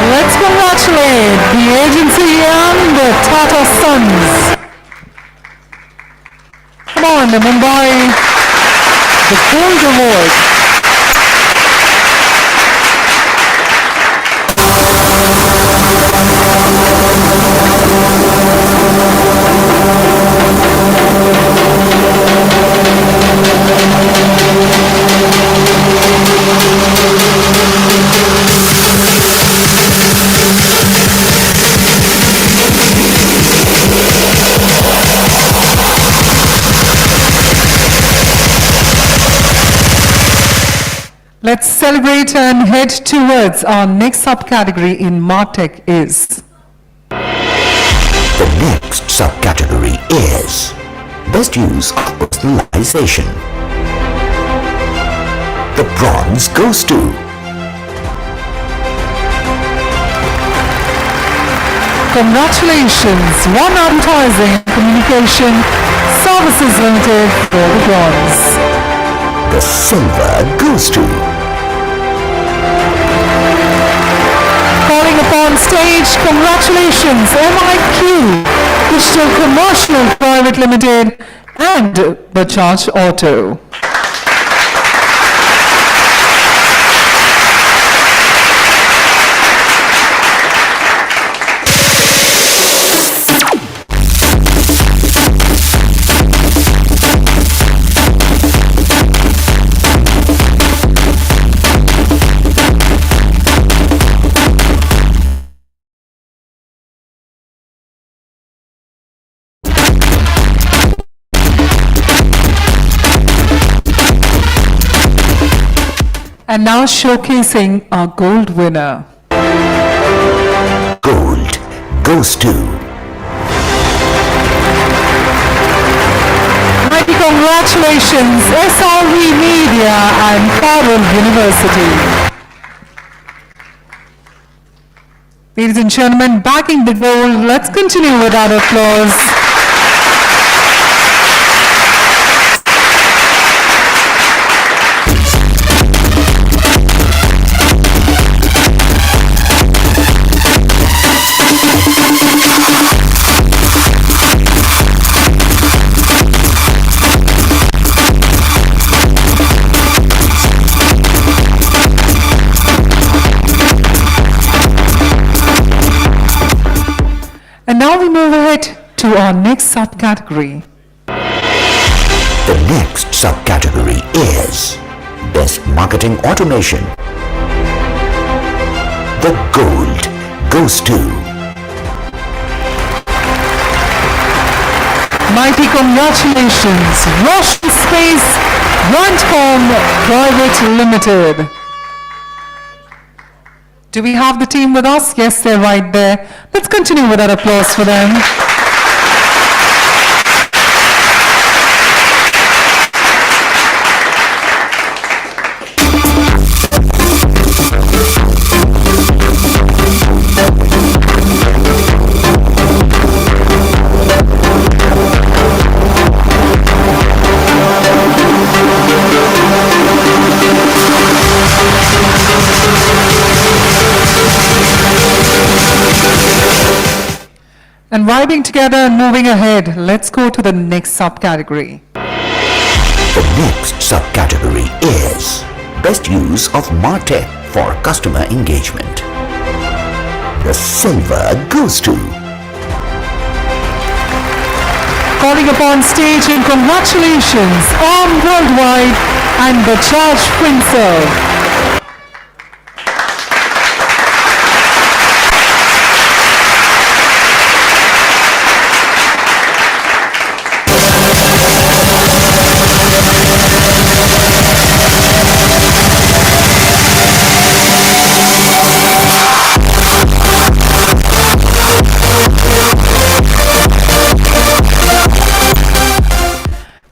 Let's congratulate the agency and the Tata Sons. Come on, the Mumbai, the Gold Award. Let's celebrate and head towards our next subcategory in MarTech is the next subcategory is best use of personalization. The bronze goes to congratulations, One Advertising and Communication Services Limited for the bronze. the silver goes to Calling upon stage, congratulations, MIQ, Digital Commercial Private Limited and Bajaj Auto. And now showcasing our gold winner. Gold goes to Mighty congratulations, SRV Media and Carroll University. Ladies and gentlemen, backing the gold, let's continue with our applause. And now we move ahead to our next subcategory. the next subcategory is Best Marketing Automation. The gold goes to Mighty congratulations, Russian Space Runtcom Private Limited. Do we have the team with us? Yes, they're right there. Let's continue with our applause for them. And vibing together and moving ahead, let's go to the next subcategory. the next subcategory is Best Use of MarTech for Customer Engagement. The silver goes to Calling upon stage and congratulations, Arm Worldwide and Bajaj Finserv.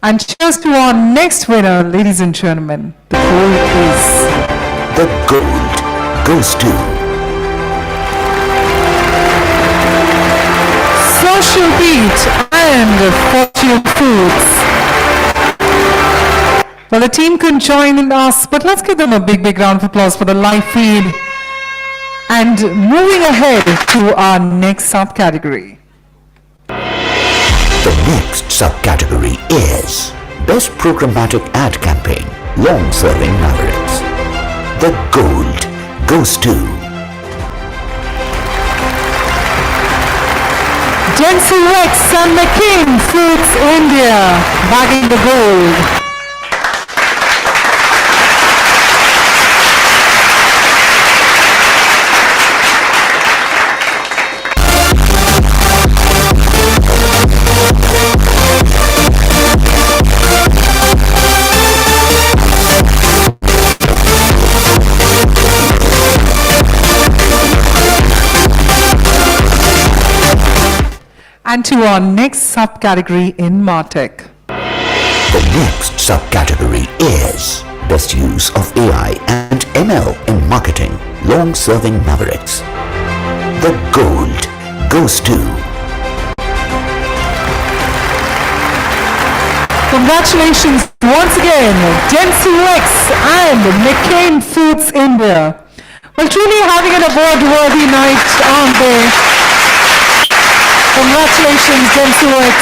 And cheers to our next winner, ladies and gentlemen. The gold goes to Social Beat and Fortune Foods. Well, the team couldn't join us, but let's give them a big, big round of applause for the live feed. And moving ahead to our next subcategory. The next subcategory is Best Programmatic Ad Campaign, Long-Serving Mavericks. The gold goes to Jensen Rex and McCain Foods India, bagging the gold. And to our next subcategory in MarTech. The next subcategory is Best Use of AI and ML in Marketing, Long-Serving Mavericks. The gold goes to Congratulations once again, Jensen Rex and McCain Foods India. Well, truly having an award-worthy night, aren't they? Congratulations, Jensen Rex.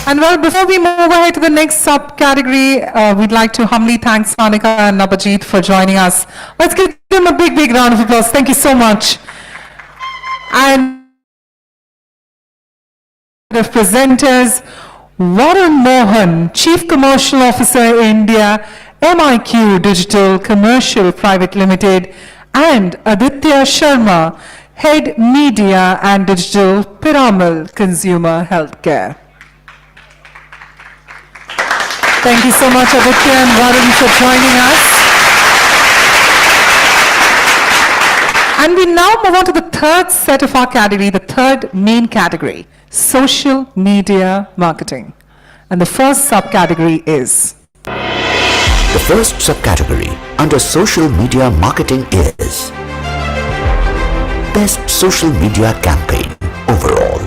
And well, before we move ahead to the next subcategory, we'd like to humbly thank Sanika and Nabajit for joining us. Let's give them a big, big round of applause. Thank you so much. And the presenters, Varun Mohan, Chief Commercial Officer, India, MIQ Digital Commercial Private Limited, and Aditya Sharma, Head Media and Digital, Piramal Consumer Healthcare. Thank you so much, Aditya and Varun, for joining us. And we now move on to the third set of our category, the third main category, social media marketing. And the first subcategory is? The first subcategory under social media marketing is Best Social Media Campaign Overall.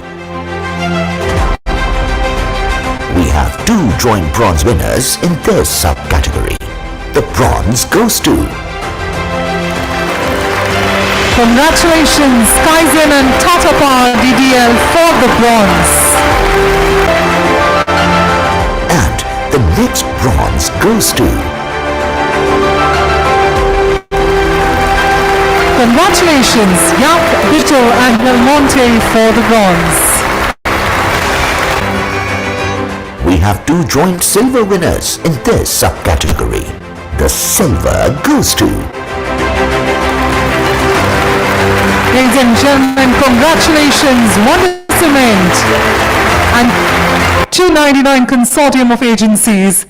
We have two joint bronze winners in this subcategory. The bronze goes to Congratulations, Kaizen and Tata Power DDL for the bronze. And the next bronze goes to Congratulations, Yap, Digital and Del Monte for the bronze. We have two joint silver winners in this subcategory. The silver goes to Ladies and gentlemen, congratulations, Wonder Cement and 299 Consortium of Agencies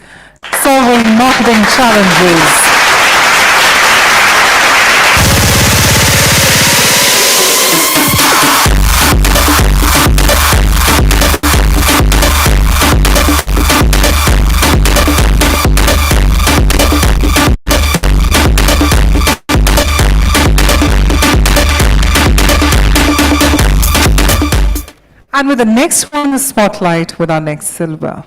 solving marketing challenges. And with the next one, the spotlight with our next silver.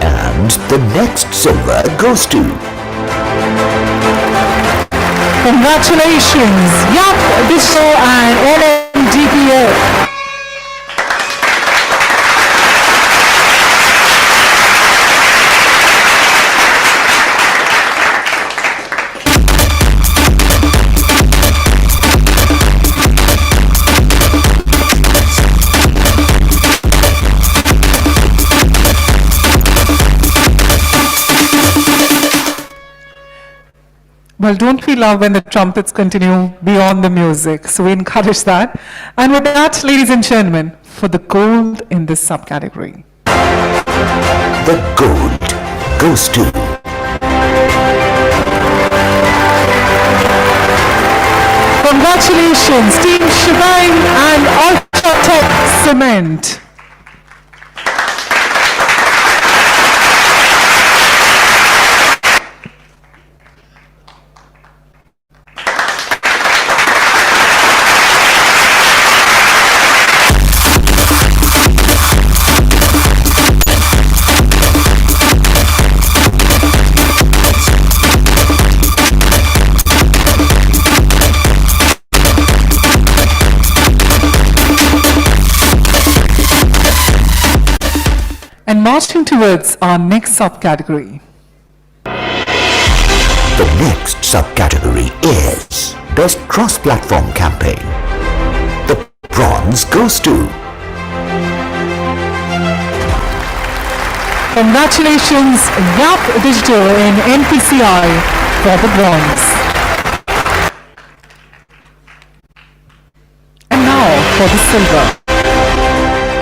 And the next silver goes to Congratulations, Yap, Digital and LMDPO. Well, don't we love when the trumpets continue beyond the music? So we encourage that. And with that, ladies and gentlemen, for the gold in this subcategory. The gold goes to Congratulations, Team Shivang and Ultratech Cement. And marching towards our next subcategory. The next subcategory is Best Cross-Platform Campaign. The bronze goes to Congratulations, Yap Digital in NPCI for the bronze. And now for the silver.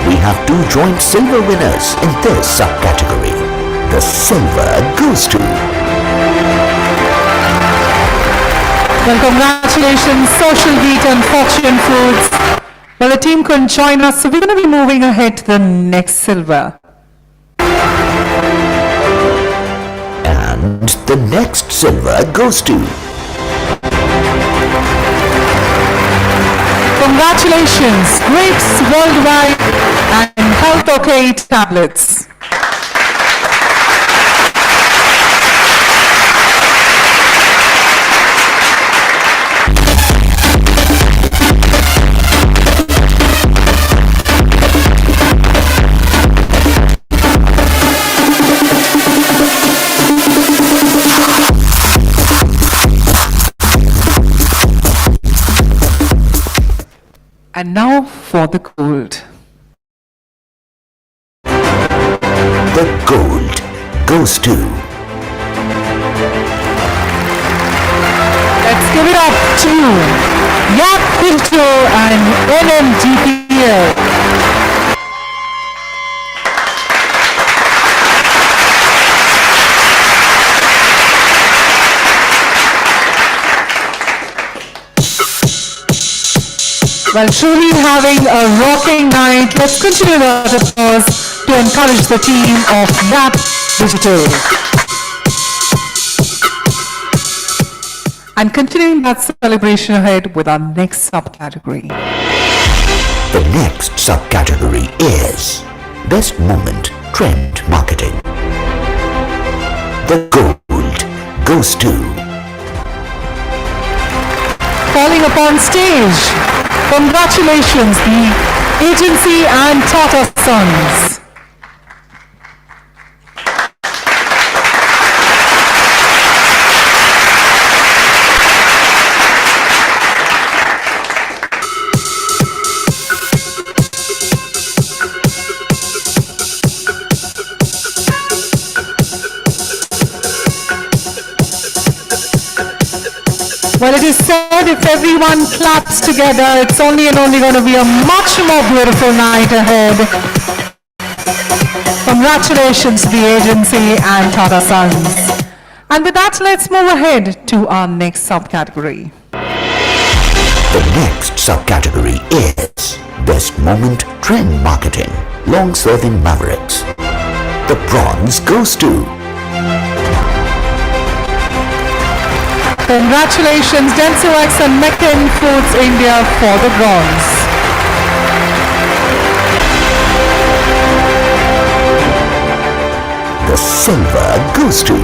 We have two joint silver winners in this subcategory. The silver goes to Well, congratulations, Social Beat and Fortune Foods. Well, the team couldn't join us, so we're going to be moving ahead to the next silver. And the next silver goes to Congratulations, Grapes Worldwide and Health OK tablets. And now for the gold. The gold goes to... Let's give it up to Yap Digital and NMGPL. Well, truly having a rocking night. Let's continue the applause to encourage the team of Yap Digital. And continuing that celebration ahead with our next subcategory. The next subcategory is Best Moment Trend Marketing. The gold goes to... Calling upon stage. Congratulations, the agency and Tata Sons. Well, it is said if everyone claps together, it's only and only going to be a much more beautiful night ahead. Congratulations to the agency and Tata Sons. And with that, let's move ahead to our next subcategory. The next subcategory is Best Moment Trend Marketing, Long-Serving Mavericks. The bronze goes to... Congratulations, Densuex and McCain Foods India for the bronze. The silver goes to...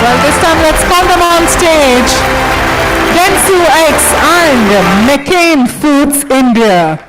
Well, this time let's call them on stage. Densuex and McCain Foods India.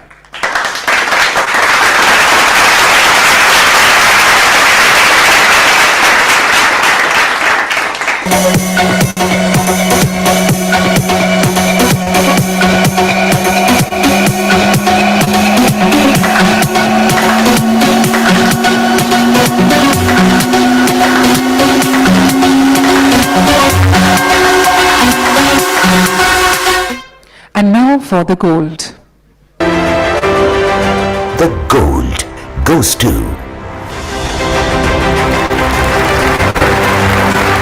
And now for the gold. The gold goes to...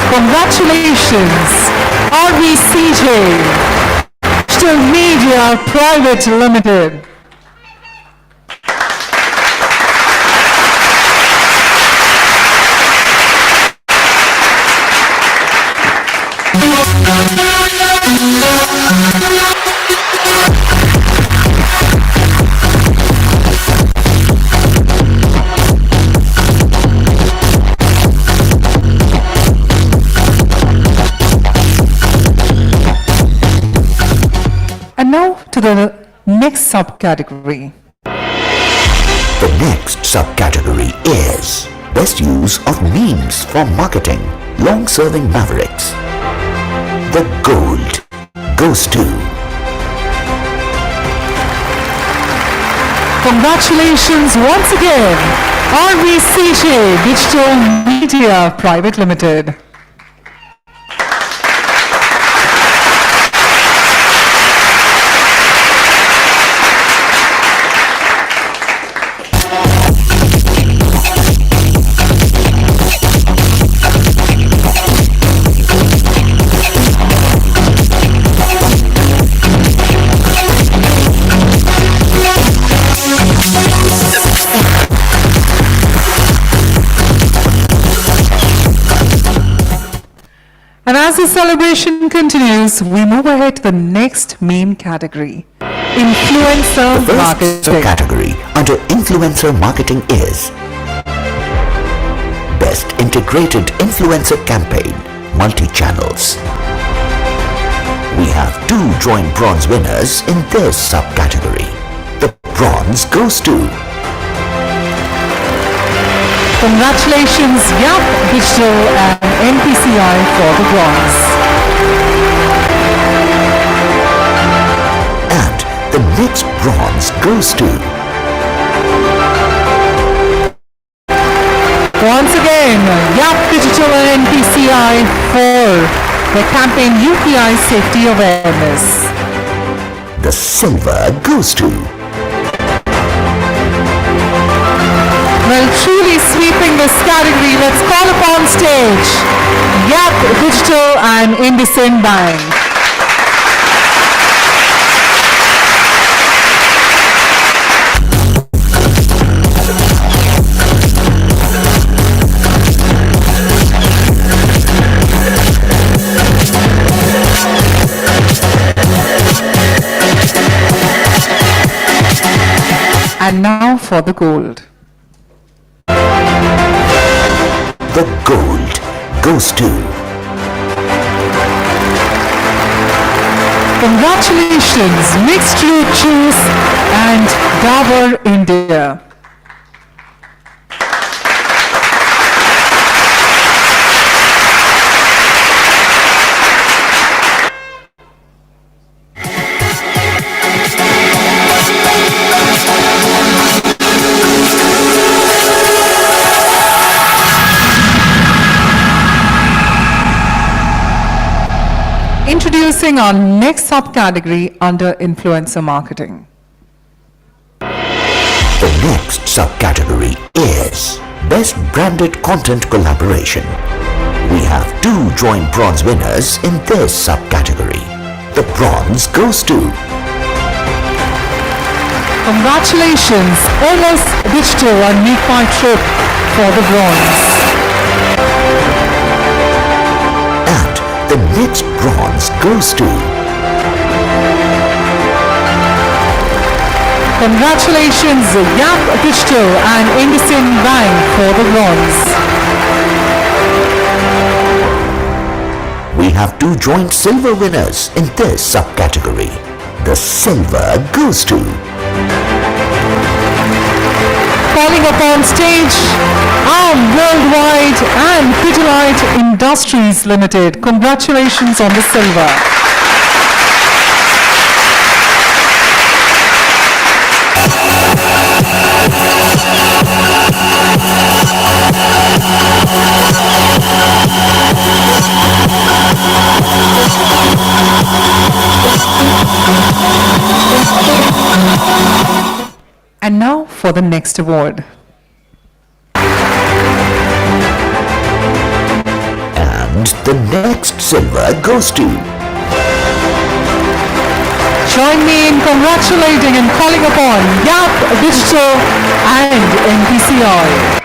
Congratulations, RVCJ, Digital Media Private Limited. And now to the next subcategory. The next subcategory is Best Use of Memes for Marketing, Long-Serving Mavericks. The gold goes to... Congratulations once again, RVCJ Digital Media Private Limited. And as the celebration continues, we move ahead to the next main category, influencer The first marketing. subcategory under influencer marketing is Best Integrated Influencer Campaign, Multi-Channels. We have two joint bronze winners in this subcategory. The bronze goes to... Congratulations, Yap Digital and NPCI for the bronze. And the next bronze goes to... Once again, YAP Digital and NPCI for the campaign UPI Safety Awareness. The silver goes to Well, truly sweeping this category, let's call upon stage YAP Digital and IndusInd Bank. And now for the gold. the gold goes to Congratulations, Mixed Fruit Juice and Dabur India. Introducing our next subcategory under influencer marketing. the next subcategory is Best Branded Content Collaboration. We have two joint bronze winners in this subcategory. The bronze goes to Congratulations, LS Digital and Meet My Trip for the bronze. and the next bronze goes to Congratulations, YAP Digital and IndusInd Bank for the bronze. We have two joint silver winners in this subcategory. The silver goes to Calling upon stage ARM Worldwide and Pidilite Industries Limited. Congratulations on the silver. And now for the next award. and the next silver goes to Join me in congratulating and calling upon YAP Digital and NPCI.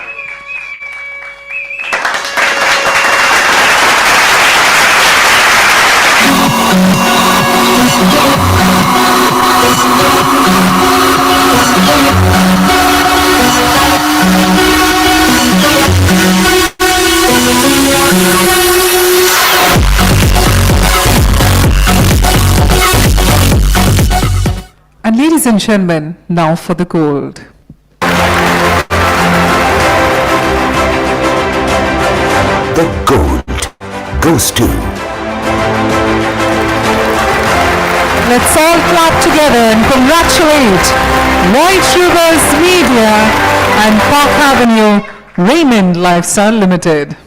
And ladies and gentlemen, now for the gold. the gold goes to Let's all clap together and congratulate White Rivers Media and Park Avenue Raymond Lifestyle Limited.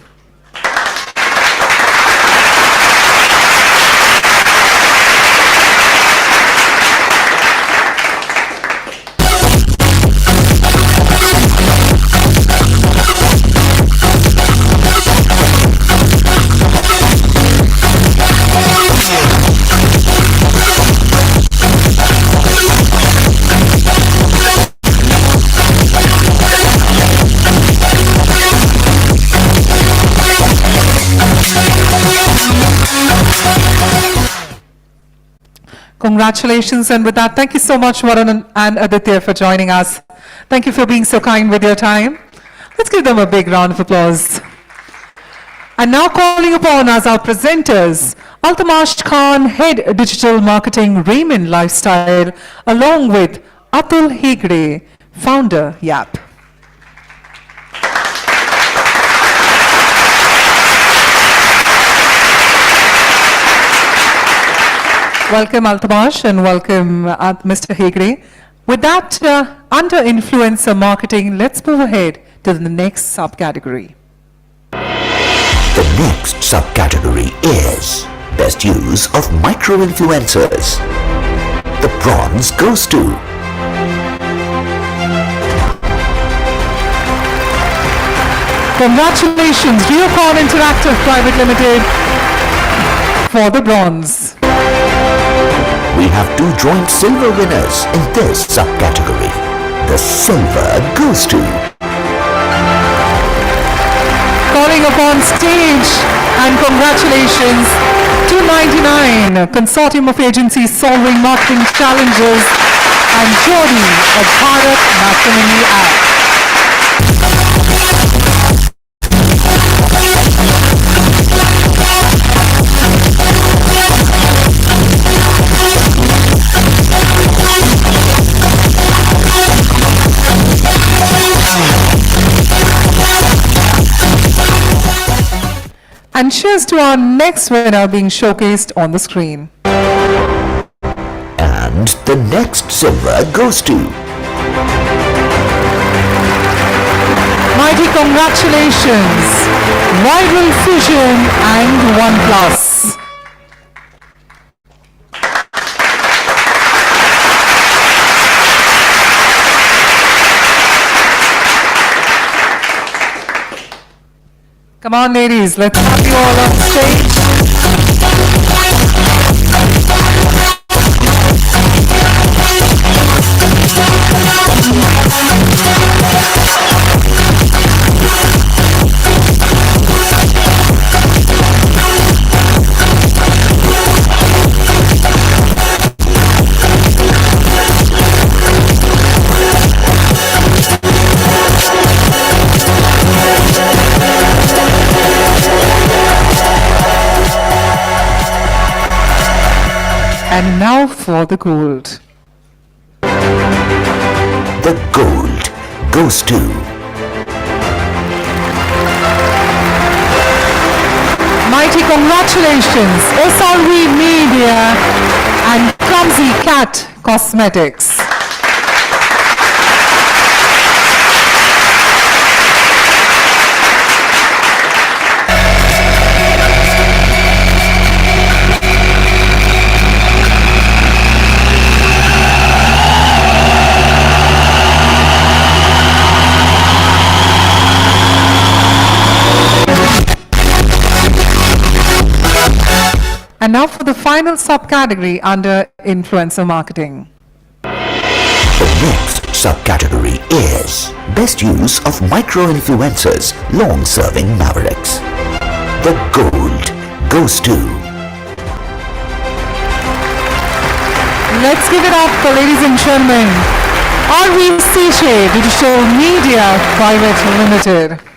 Congratulations, and with that, thank you so much, Varun and Aditya, for joining us. Thank you for being so kind with your time. Let's give them a big round of applause. And now calling upon as our presenters, Altamash Khan, Head Digital Marketing, Raymond Lifestyle, along with Atul Hegde, Founder, YAP. Welcome, Altamash, and welcome, Mr. Hegde. With that, under influencer marketing, let's move ahead to the next subcategory. The next subcategory is Best Use of Micro-Influencers. The bronze goes to Congratulations, e4m Interactive Private Limited for the bronze. We have two joint silver winners in this subcategory. The silver goes to Calling upon stage and congratulations 299 Consortium of Agencies Solving Marketing Challenges and Jodi of Bharat Matrimony App. And cheers to our next winner being showcased on the screen. and the next silver goes to Mighty congratulations, Viral Fusion and OnePlus. Come on, ladies, let's have you all on stage. And now for the gold. the gold goes to Mighty congratulations, SRV Media and Clumsy Cat Cosmetics. And now for the final subcategory under influencer marketing. the next subcategory is Best Use of Micro-Influencers Long-Serving Mavericks. The gold goes to Let's give it up for, ladies and gentlemen, RVCJ Digital Media Private Limited.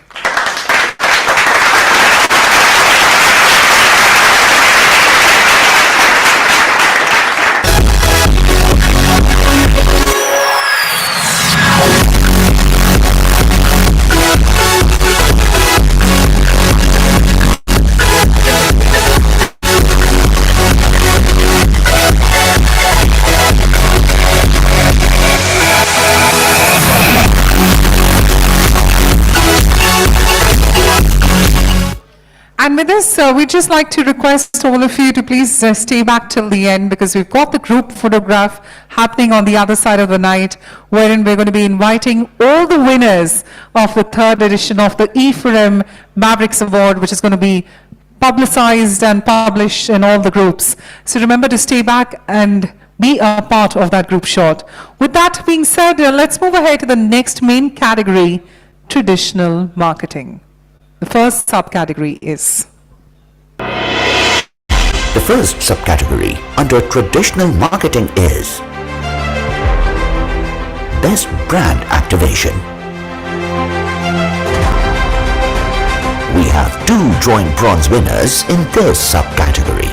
And with this, we'd just like to request all of you to please stay back till the end, because we've got the group photograph happening on the other side of the night, wherein we're going to be inviting all the winners of the third edition of the e4m Mavericks Award, which is going to be publicized and published in all the groups. So remember to stay back and be a part of that group shot. With that being said, let's move ahead to the next main category, traditional marketing. The first subcategory is the first subcategory under traditional marketing is Best Brand Activation. We have two joint bronze winners in this subcategory.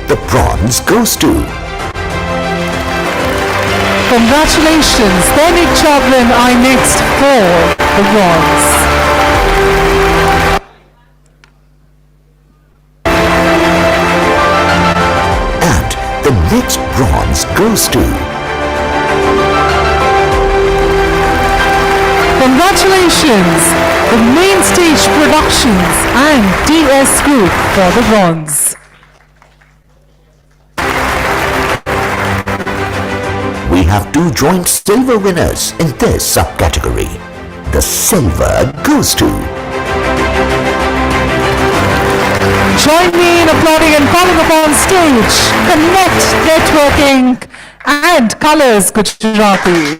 The bronze goes to congratulations, Dainik Chabran I next for the bronze. the next bronze goes to Congratulations, the Main Stage Productions and DS Group for the bronze. We have two joint silver winners in this subcategory. The silver goes to... Join me in applauding and calling upon stage Connect Networking and Colors Gujarati.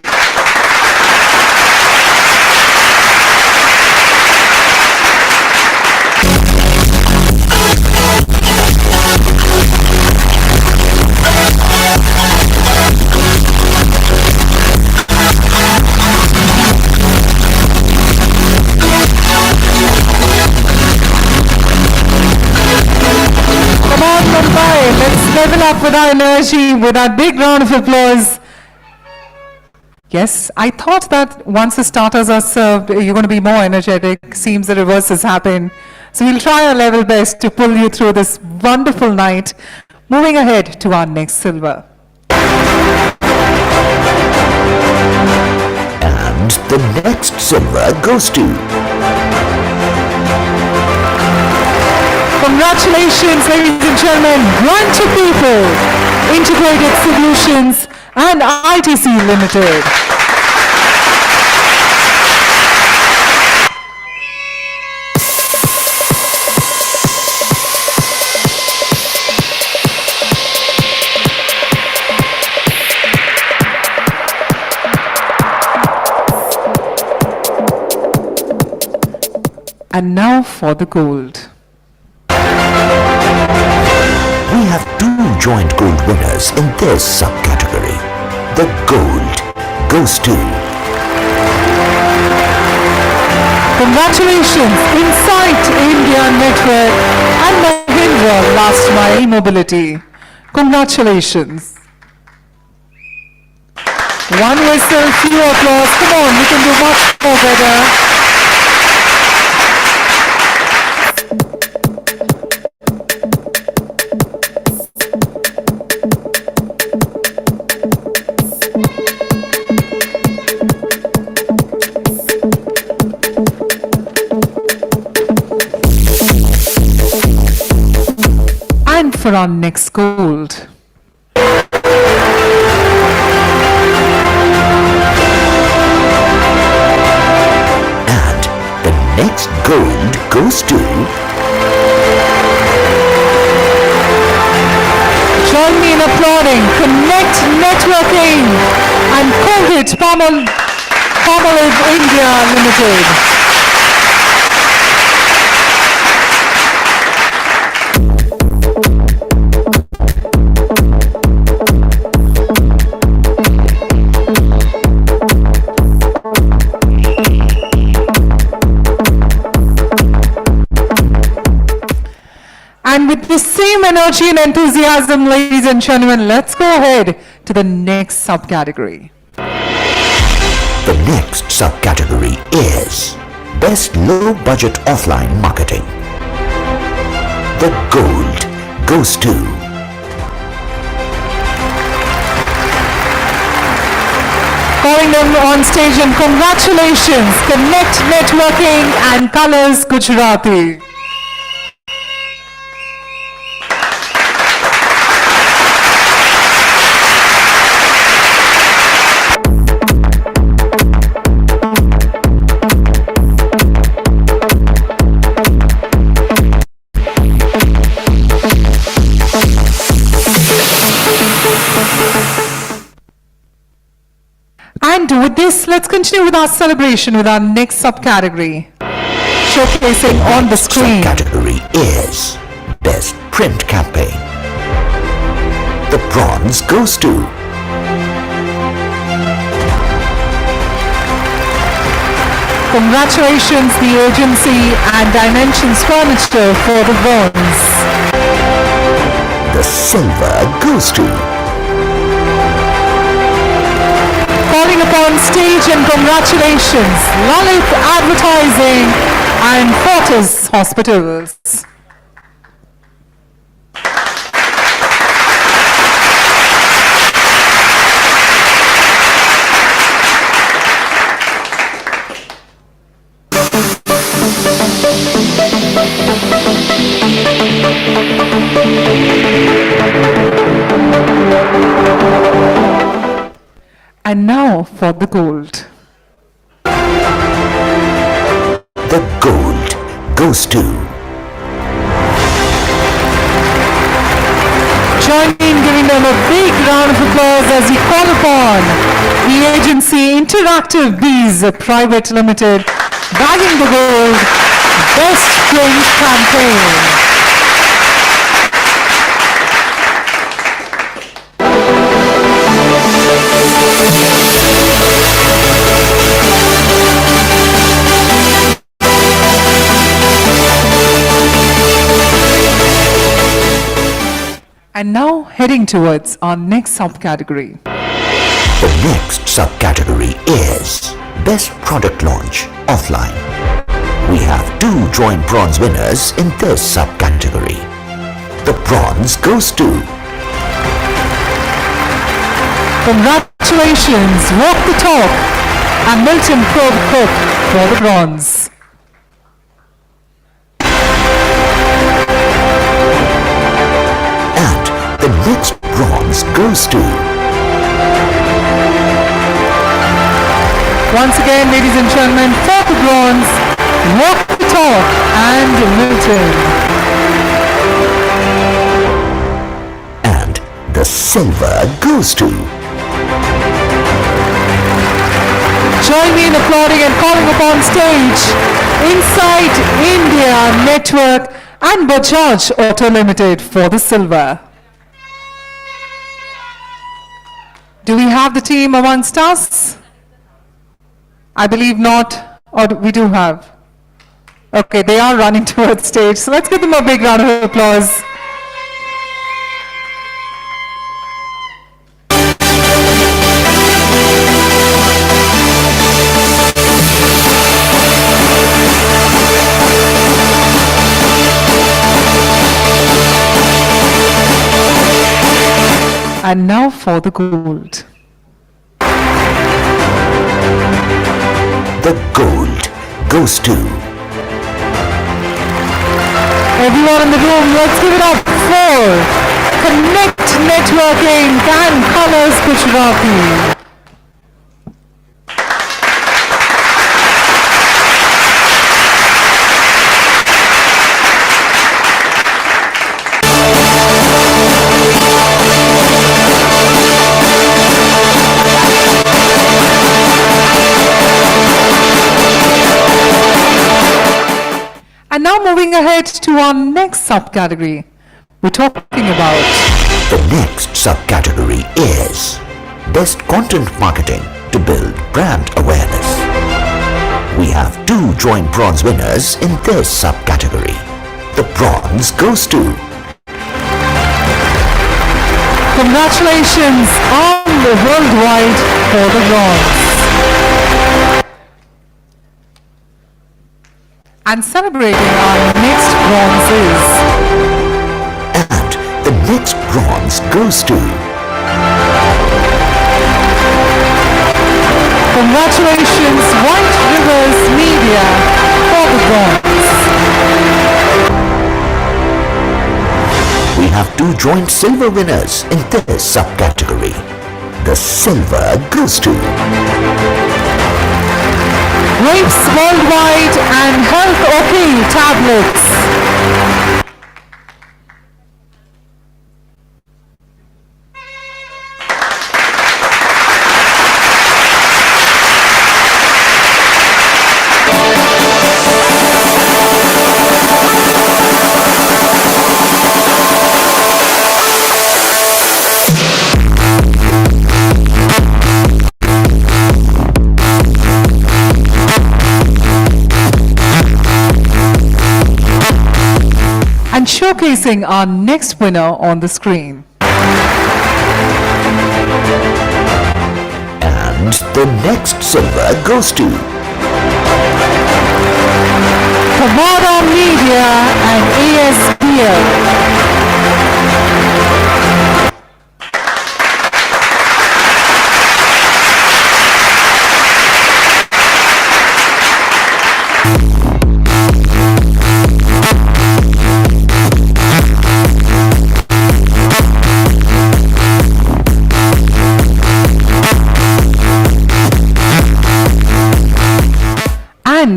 Let's level up with our energy, with our big round of applause. Yes, I thought that once the starters are served, you're going to be more energetic. Seems the reverse has happened. So we'll try our level best to pull you through this wonderful night. Moving ahead to our next silver. And the next silver goes to... Congratulations, ladies and gentlemen, Grant to People, Integrated Solutions and ITC Limited. And now for the gold. We have two joint gold winners in this subcategory. The gold goes to... Congratulations, Insight India Network and Mahindra Last Mile Mobility. Congratulations. One whistle, few applause. Come on, we can do much more better. For our next gold. And the next gold goes to... Join me in applauding Connect Networking and Colgate Palmolive India Limited. And with the same energy and enthusiasm, ladies and gentlemen, let's go ahead to the next subcategory. The next subcategory is Best Low Budget Offline Marketing. The gold goes to... Calling them on stage and congratulations, Connect Networking and Colors Gujarati. And with this, let's continue with our celebration with our next subcategory, showcasing on the screen. Subcategory is Best Print Campaign. The bronze goes to... Congratulations, the agency and Dimensions Furniture for the bronze. The silver goes to... Calling upon stage and congratulations, Lalit Advertising and Fortis Hospitals. And now for the gold. The gold goes to Join me in giving them a big round of applause as we call upon the agency Interactive Bees Private Limited, bagging the gold Best Drink Campaign. And now heading towards our next subcategory. the next subcategory is Best Product Launch Offline. We have two joint bronze winners in this subcategory. The bronze goes to Congratulations, Walk the Talk and Milton Cove Cook for the bronze. and the next bronze goes to Once again, ladies and gentlemen, for the bronze, Walk the Talk and Milton. and the silver goes to Join me in applauding and calling upon stage Inside India Network and Bajaj Auto Limited for the silver. Do we have the team amongst us? I believe not, or we do have. Okay, they are running towards stage, so let's give them a big round of applause. And now for the gold. the gold goes to Everyone in the room, let's give it up for Connect Networking and Colors Gujarati. And now moving ahead to our next subcategory, we're talking about the next subcategory is Best Content Marketing to build brand awareness. We have two joint bronze winners in this subcategory. The bronze goes to congratulations on the worldwide for the bronze. And celebrating our next bronze is and the next bronze goes to congratulations White Rivers Media for the bronze. We have two joint silver winners in this subcategory. The silver goes to Grapes Worldwide and Health OK Tablets. And showcasing our next winner on the screen. and the next silver goes to Kamada Media and ASPL.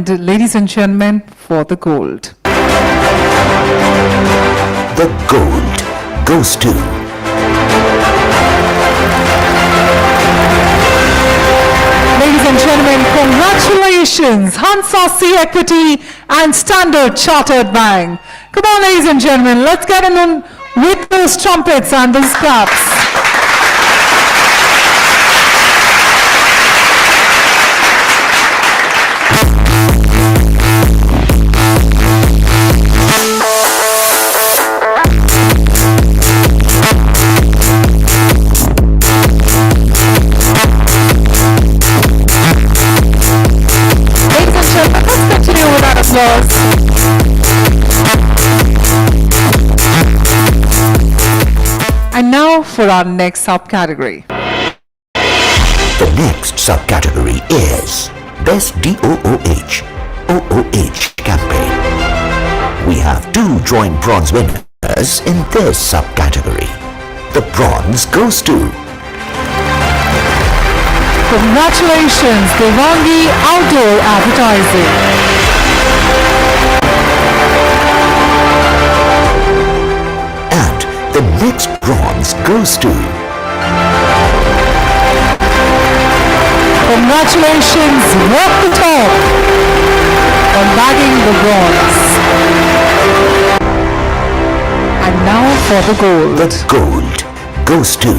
And ladies and gentlemen, for the gold. The gold goes to Ladies and gentlemen, congratulations, Hansasi Equity and Standard Chartered Bank. Come on, ladies and gentlemen, let's get in with those trumpets and those claps. And now for our next subcategory. the next subcategory is Best OOH campaign. We have two joint bronze winners in this subcategory. The bronze goes to Congratulations, Devangi Outdoor Advertising. and the next bronze goes to Congratulations, Walk the Talk, on bagging the bronze. And now for the gold. the gold goes to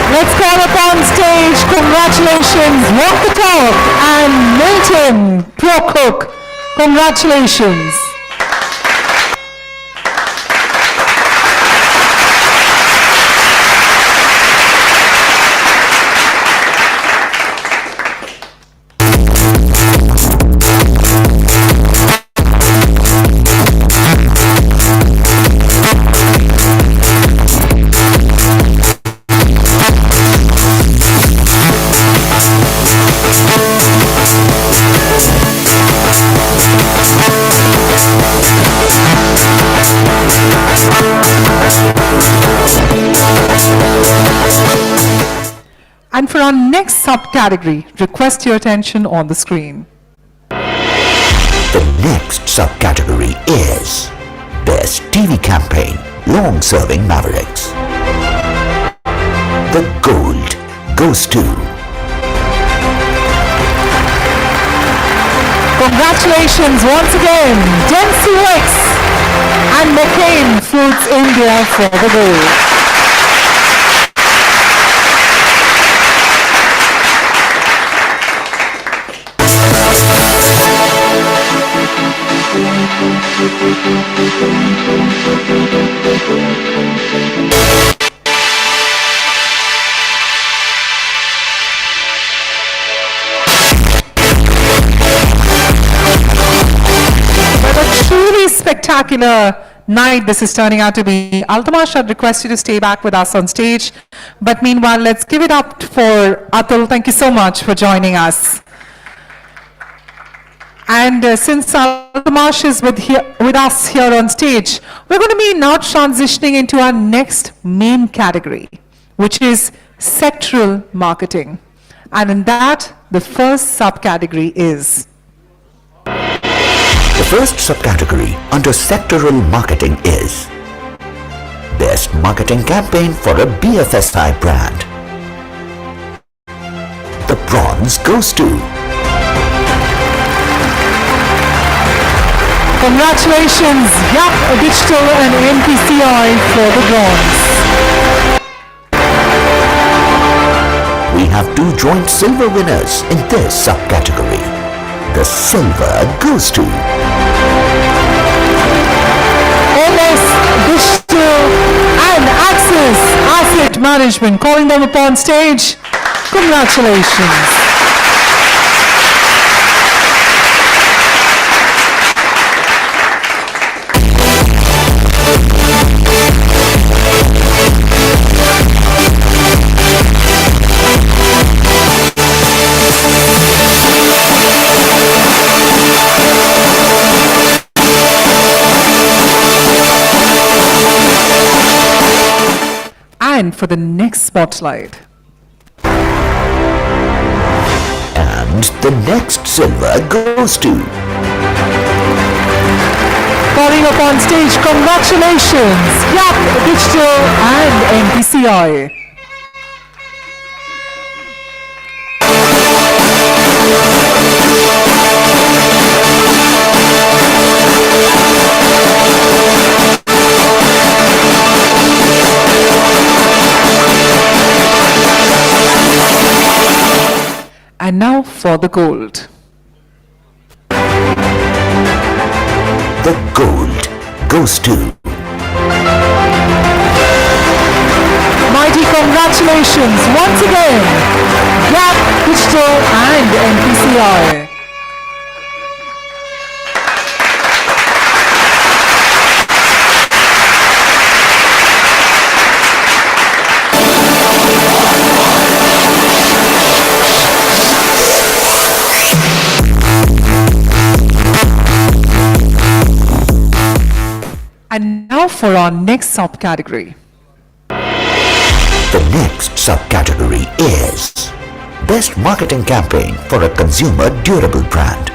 Let's call up on stage, congratulations, Walk the Talk and Milton Procook. Congratulations. And for our next subcategory, request your attention on the screen. the next subcategory is Best TV Campaign Long-Serving Mavericks. The gold goes to Congratulations once again, Dempsey X and McCain Foods India for the gold. Truly spectacular night this is turning out to be. Altamash, I'd request you to stay back with us on stage. But meanwhile, let's give it up for Atul. Thank you so much for joining us. And since Altamash is with us here on stage, we're going to be now transitioning into our next main category, which is sectoral marketing. And in that, the first subcategory is The first subcategory under sectoral marketing is Best Marketing Campaign for a BFSI brand. The bronze goes to Congratulations, Yap Digital and NPCI for the bronze. We have two joint silver winners in this subcategory. The silver goes to LS Digital and Access Asset Management. Calling them upon stage. Congratulations. And for the next spotlight. And the next silver goes to... Calling up on stage, congratulations, Yap Digital and NPCI. And now for the gold. The gold goes to... Mighty congratulations once again, Yap Digital and NPCI. And now for our next subcategory. The next subcategory is Best Marketing Campaign for a Consumer Durable Brand.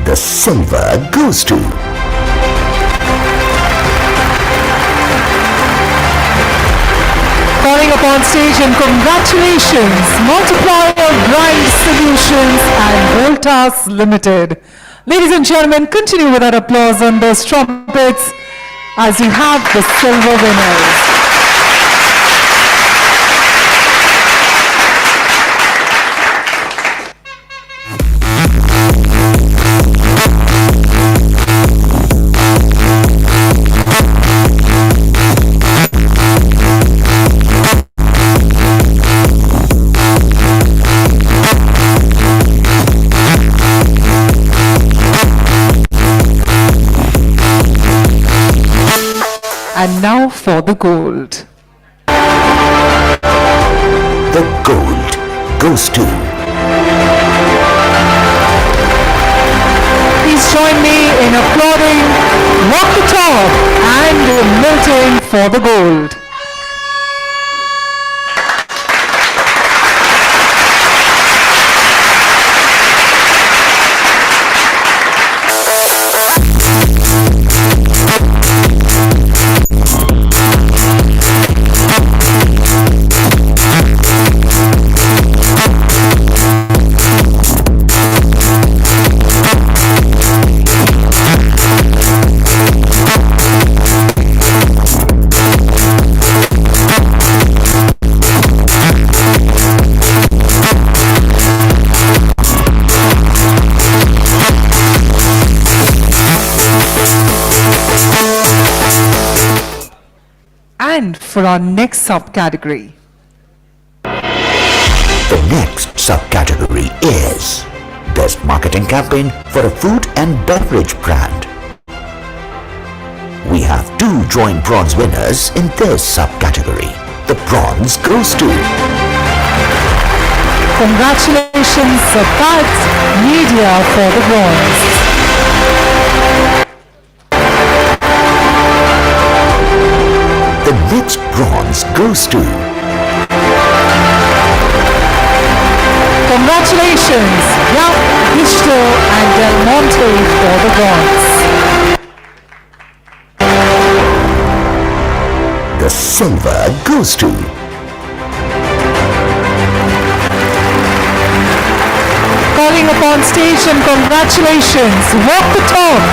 The silver goes to... Calling upon stage and congratulations, Multiplier Grind Solutions and Voltas Limited. Ladies and gentlemen, continue with that applause on those trumpets as you have the silver winners. And now for the gold. The gold goes to... Please join me in applauding Rock the Top and Milton for the gold. And for our next subcategory. The next subcategory is Best Marketing Campaign for a Food and Beverage Brand. We have two joint bronze winners in this subcategory. The bronze goes to... Congratulations, Sapat Media for the bronze. The next bronze goes to... Congratulations, Yap Digital and Del Monte for the bronze. The silver goes to... Calling upon stage and congratulations, Walk the Talk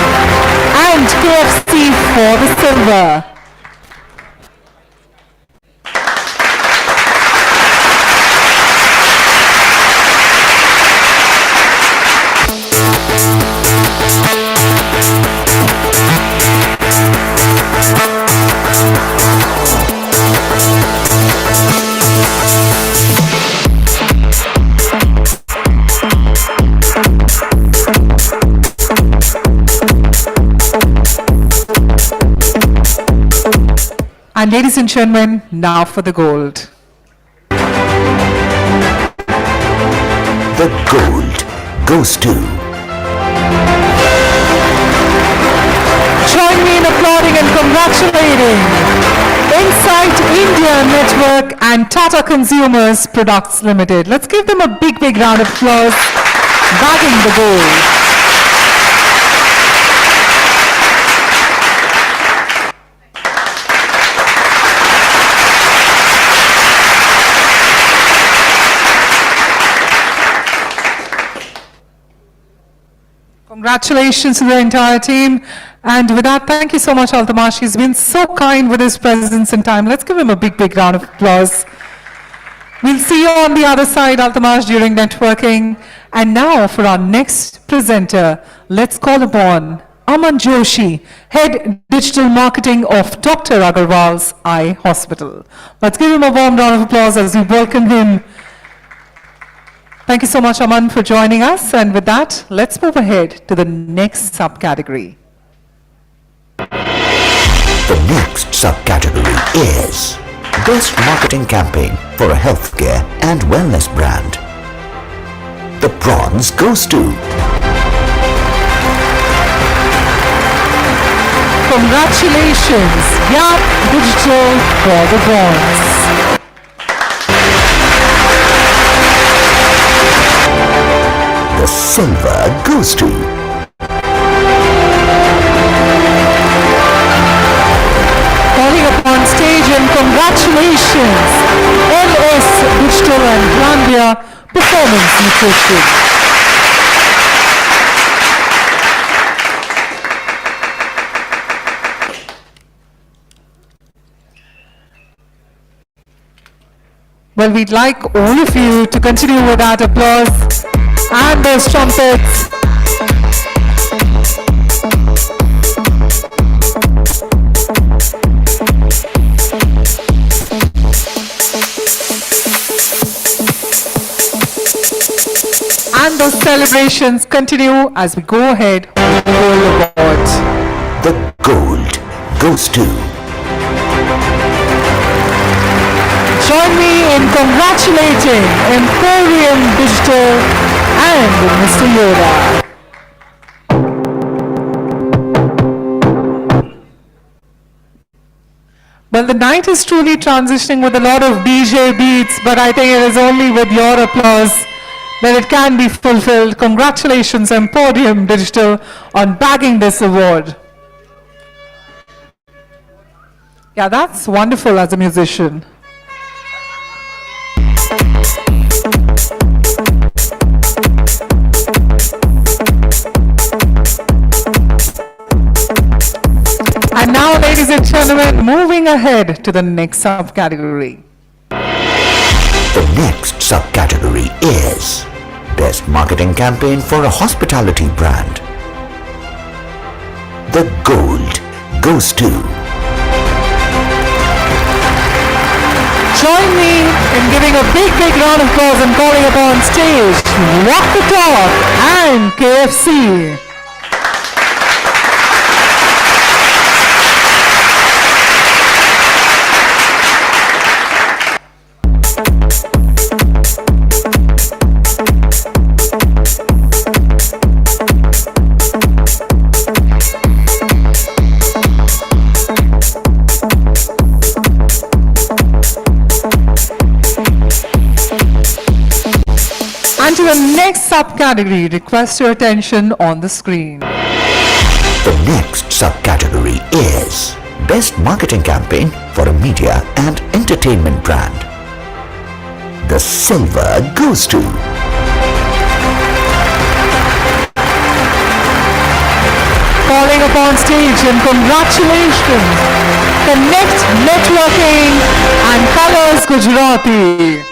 and KFC for the silver. And ladies and gentlemen, now for the gold. The gold goes to... Join me in applauding and congratulating Insight India Network and Tata Consumers Products Limited. Let's give them a big, big round of applause, bagging the gold. Congratulations to the entire team. And with that, thank you so much, Altamash. He's been so kind with his presence and time. Let's give him a big, big round of applause. We'll see you on the other side, Altamash, during networking. And now for our next presenter, let's call upon Aman Joshi, Head Digital Marketing of Dr. Agarwal's Eye Hospital. Let's give him a warm round of applause as we welcome him. Thank you so much, Aman, for joining us. And with that, let's move ahead to the next subcategory. The next subcategory is Best Marketing Campaign for a Healthcare and Wellness Brand. The bronze goes to Congratulations, Yap Digital for the bronze. The silver goes to Calling upon stage and congratulations, LS Digital and Glanbia Performance Nutrition. Well, we'd like all of you to continue with that applause and those trumpets. And those celebrations continue as we go ahead with the Gold Award. the gold goes to Join me in congratulating e4m Digital and Mr. Yoda. Well, the night is truly transitioning with a lot of DJ beats, but I think it is only with your applause that it can be fulfilled. Congratulations, e4m Digital, on bagging this award. Yeah, that's wonderful as a musician. And now, ladies and gentlemen, moving ahead to the next subcategory. the next subcategory is Best Marketing Campaign for a Hospitality Brand. The gold goes to Join me in giving a big, big round of applause and calling upon stage Walk the Talk and KFC. And to the next subcategory, request your attention on the screen. the next subcategory is Best Marketing Campaign for a Media and Entertainment Brand. The silver goes to Calling upon stage and congratulations, Connect Networking and Colors Gujarati.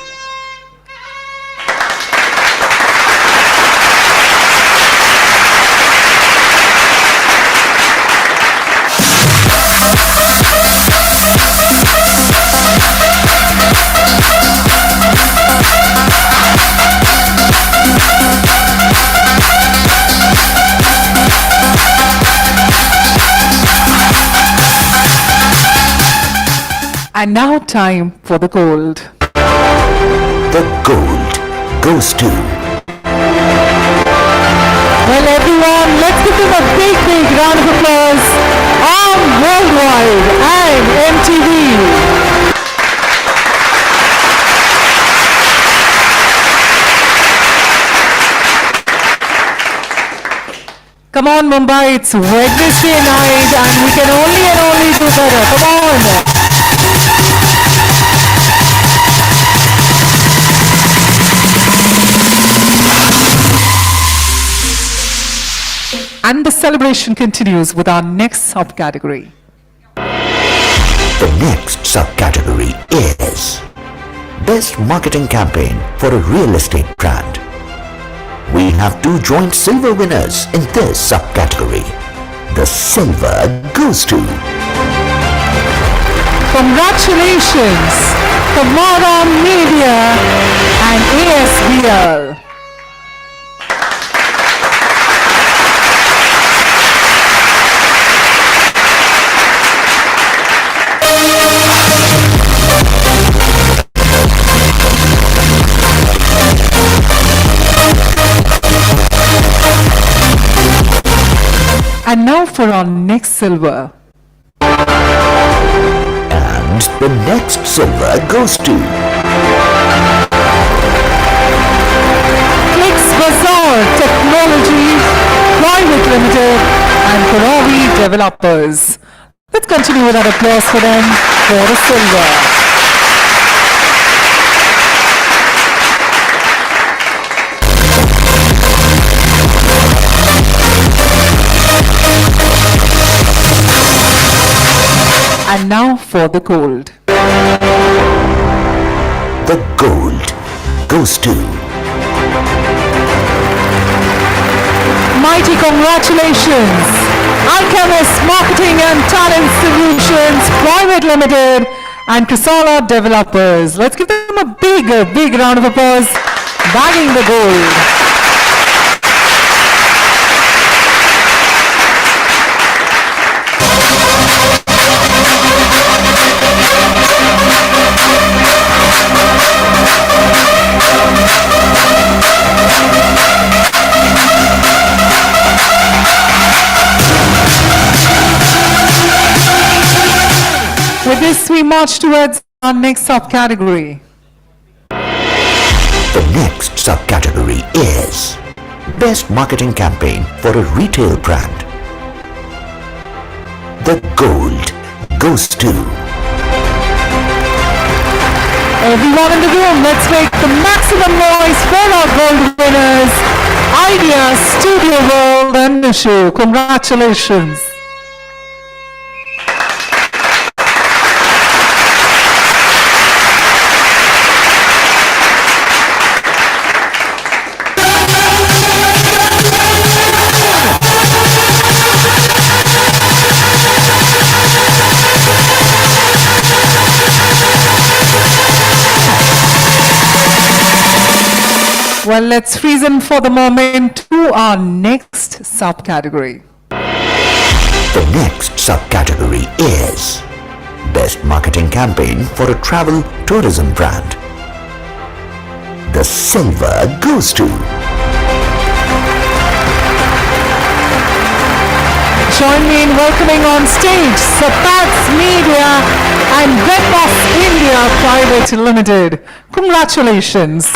And now time for the gold. the gold goes to Well, everyone, let's give them a big, big round of applause on Worldwide and MTV. Come on, Mumbai, it's Wednesday night and we can only do better. Come on. And the celebration continues with our next subcategory. The next subcategory is Best Marketing Campaign for a Real Estate Brand. We have two joint silver winners in this subcategory. The silver goes to Congratulations, Kamara Media and ASBL. And now for our next silver. And the next silver goes to Clicks Bazaar Technology Private Limited and Karavi Developers. Let's continue with our applause for them for the silver. And now for the gold. The gold goes to Mighty congratulations, Alchemist Marketing and Talent Solutions Private Limited and Crisala Developers. Let's give them a big round of applause, bagging the gold. With this, we march towards our next subcategory. The next subcategory is Best Marketing Campaign for a Retail Brand. The gold goes to Everyone in the room, let's make the maximum noise for our gold winners, Idea, Studio World and Nishu. Congratulations. Well, let's freeze in for the moment to our next subcategory. The next subcategory is Best Marketing Campaign for a Travel Tourism Brand. The silver goes to Join me in welcoming on stage Sapats Media and Redbox India Private Limited. Congratulations.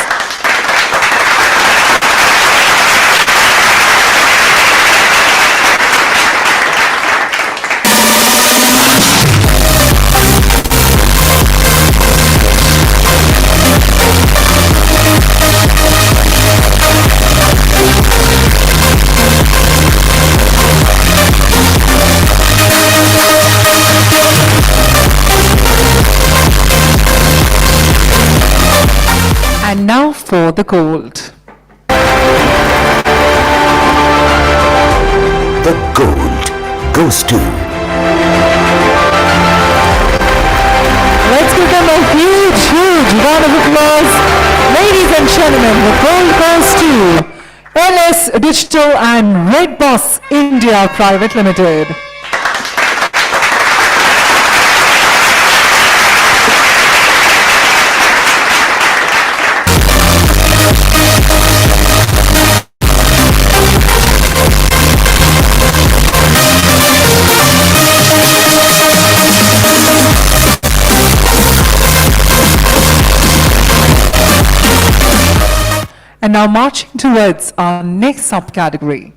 And now for the gold. The gold goes to Let's give them a huge round of applause. Ladies and gentlemen, the gold goes to LS Digital and Red Boss India Private Limited. And now marching towards our next subcategory.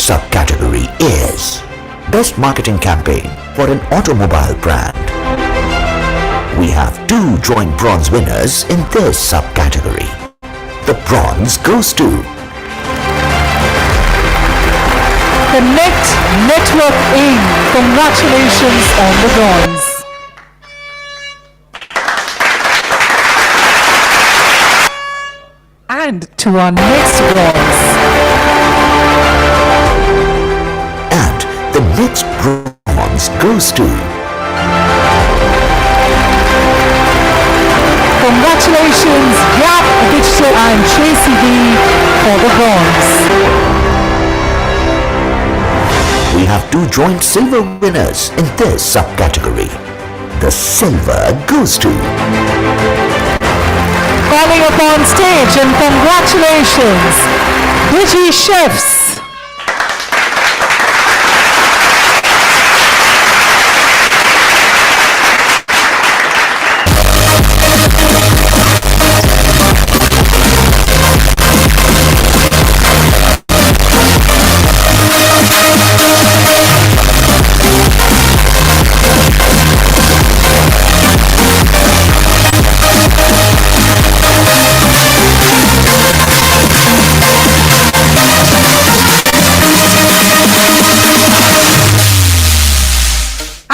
subcategory is Best Marketing Campaign for an Automobile Brand. We have 2 joint bronze winners in this subcategory. The bronze goes to Connect Network Inc. Congratulations on the bronze. And to our next bronze. and the next bronze goes to Congratulations, Gap Digital and Tracy B for the bronze. We have 2 joint silver winners in this subcategory. The silver goes to Calling upon stage and congratulations, Digi Chefs.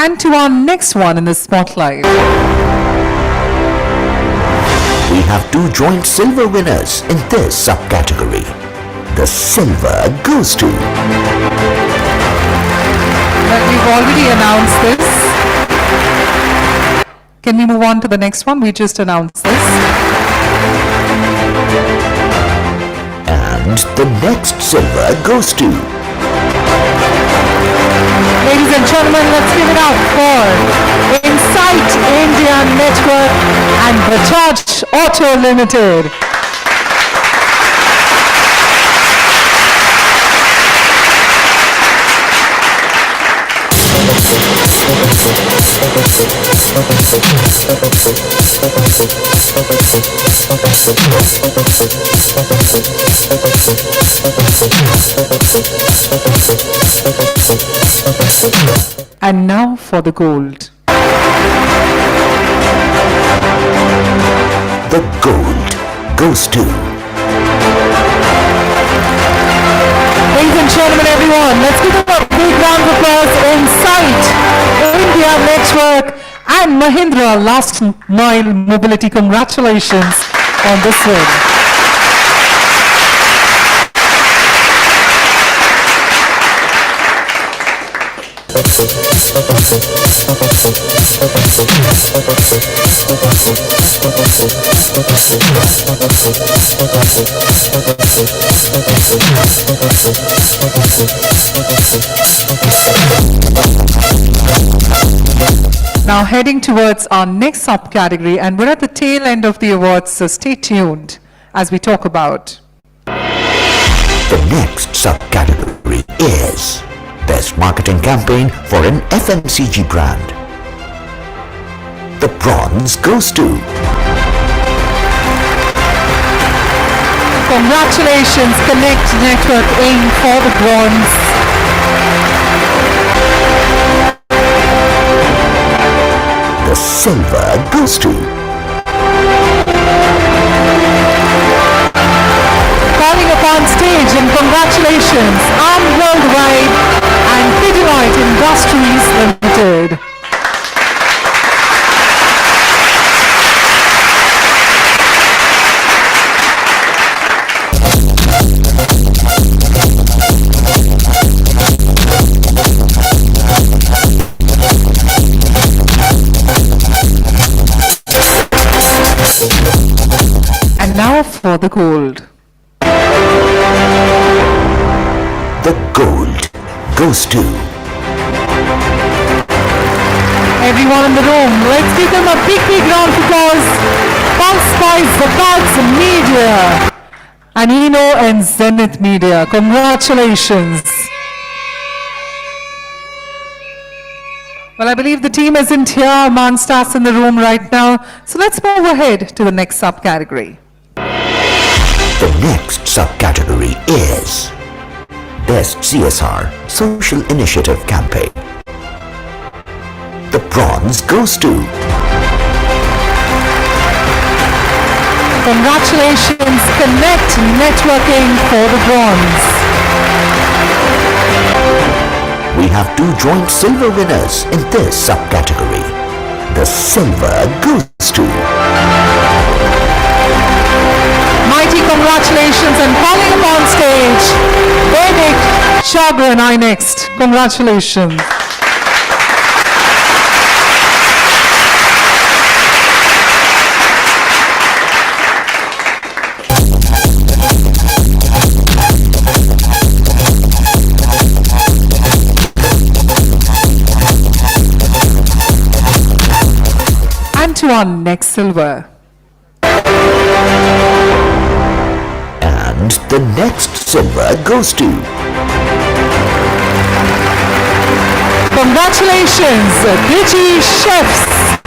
And to our next one in the spotlight. We have 2 joint silver winners in this subcategory. The silver goes to But we've already announced this. Can we move on to the next one? We just announced this. and the next silver goes to Ladies and gentlemen, let's give it up for Insight India Network and Bajaj Auto Limited. And now for the gold. the gold goes to Ladies and gentlemen, everyone, let's give them a big round of applause. Insight India Network and Mahindra Last Mile Mobility. Congratulations on this win. Now heading towards our next subcategory, and we're at the tail end of the awards, so stay tuned as we talk about. the next subcategory is Best Marketing Campaign for an FMCG Brand. The bronze goes to Congratulations, Connect Network Inc. for the bronze. the silver goes to Calling upon stage and congratulations, Arm Worldwide and Pidgeot Industries Limited. And now for the gold. the gold goes to Everyone in the room, let's give them a big round of applause. Pulse Spice, the Buds Media, and Eno and Zenith Media. Congratulations. Well, I believe the team isn't here among stars in the room right now, so let's move ahead to the next subcategory. the next subcategory is Best CSR Social Initiative Campaign. The bronze goes to Congratulations, Connect Networking for the bronze. We have two joint silver winners in this subcategory. The silver goes to Mighty congratulations and calling upon stage, Vainik Chagra and I next. Congratulations. And to our next silver. and the next silver goes to Congratulations, Digi Chefs.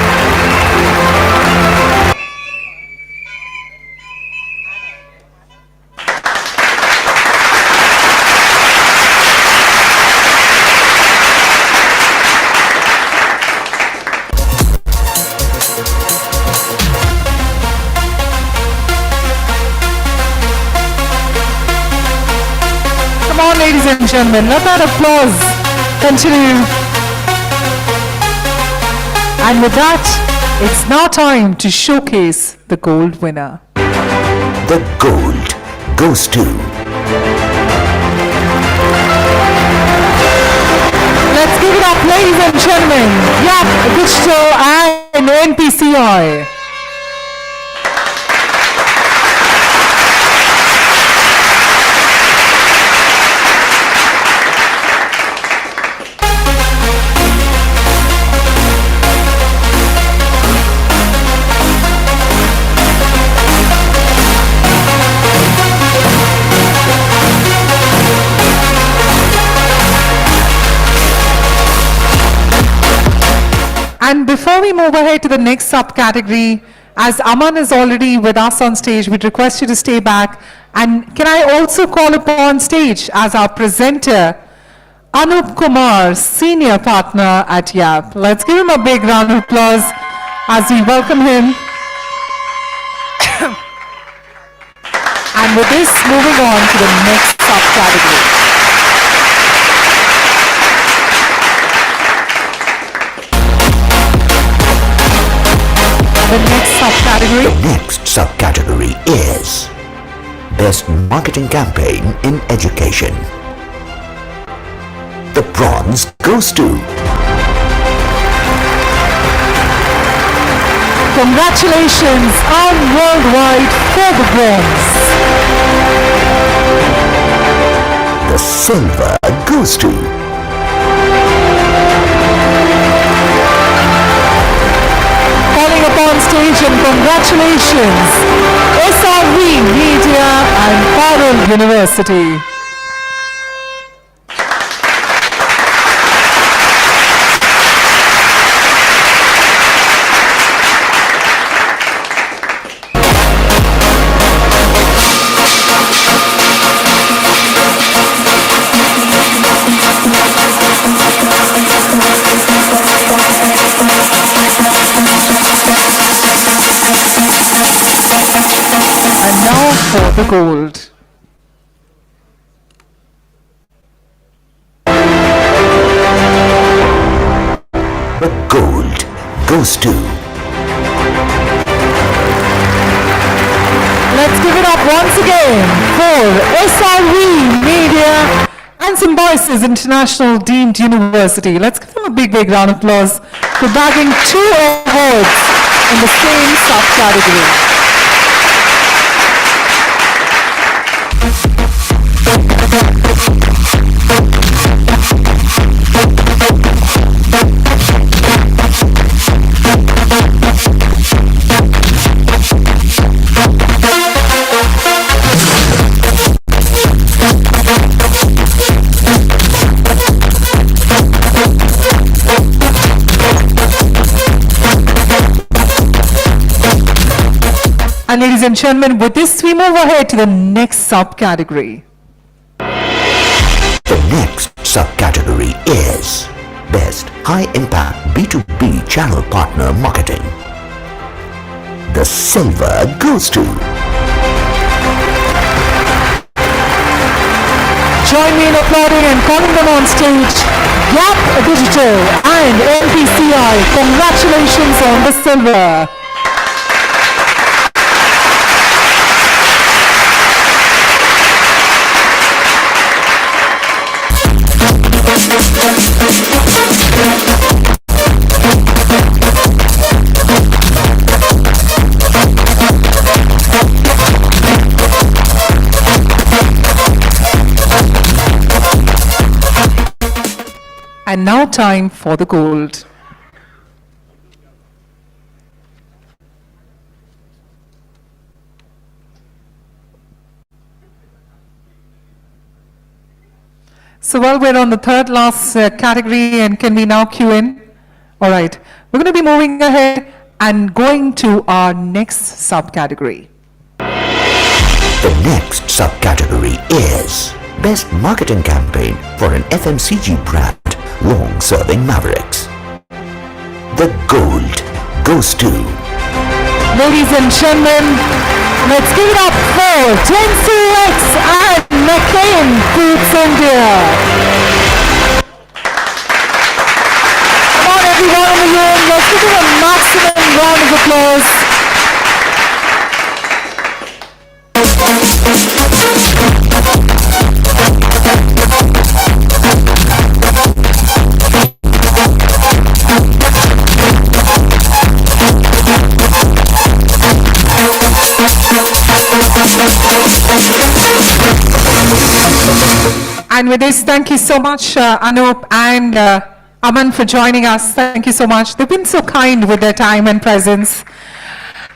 Come on, ladies and gentlemen, let that applause continue. And with that, it's now time to showcase the gold winner. the gold goes to Let's give it up, ladies and gentlemen. Yap Digital and NPCI. And before we move ahead to the next subcategory, as Aman is already with us on stage, we'd request you to stay back. And can I also call upon stage as our presenter, Anup Kumar, Senior Partner at YAP. Let's give him a big round of applause as we welcome him. And with this, moving on to the next subcategory. The next subcategory is Best Marketing Campaign in Education. The bronze goes to Congratulations on worldwide for the bronze. the silver goes to Calling upon stage and congratulations, SRV Media and Parul University. And now for the gold. the gold goes to Let's give it up once again for SRV Media and Symbiosis International Deemed University. Let's give them a big, big round of applause for bagging 2 awards in the same subcategory. And ladies and gentlemen, with this we move ahead to the next subcategory. The next subcategory is Best High Impact B2B Channel Partner Marketing. The silver goes to Join me in applauding and calling them on stage. Gap Digital and NPCI. Congratulations on the silver. And now time for the gold. So while we're on the third last category, and can we now cue in? All right, we're going to be moving ahead and going to our next subcategory. The next subcategory is Best Marketing Campaign for an FMCG brand long-serving Mavericks. The gold goes to Ladies and gentlemen, let's give it up for 10CX and McCain Foods India. Come on everyone in the room, let's give them a maximum round of applause. And with this, thank you so much, Anup and Aman, for joining us. Thank you so much. They've been so kind with their time and presence.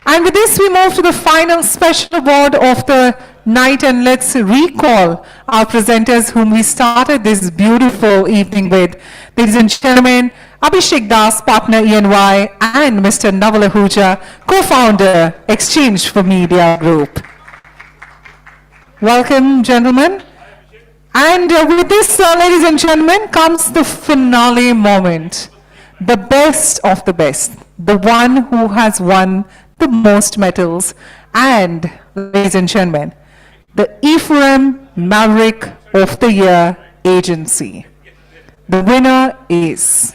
And with this, we move to the final special award of the night, and let's recall our presenters whom we started this beautiful evening with. Ladies and gentlemen, Abhishek Das, partner E&Y, and Mr. Naval Ahuja, co-founder, Exchange for Media Group. Welcome, gentlemen. And with this, ladies and gentlemen, comes the finale moment. The best of the best. The one who has won the most medals. And, ladies and gentlemen, the e4m Maverick of the Year Agency. The winner is...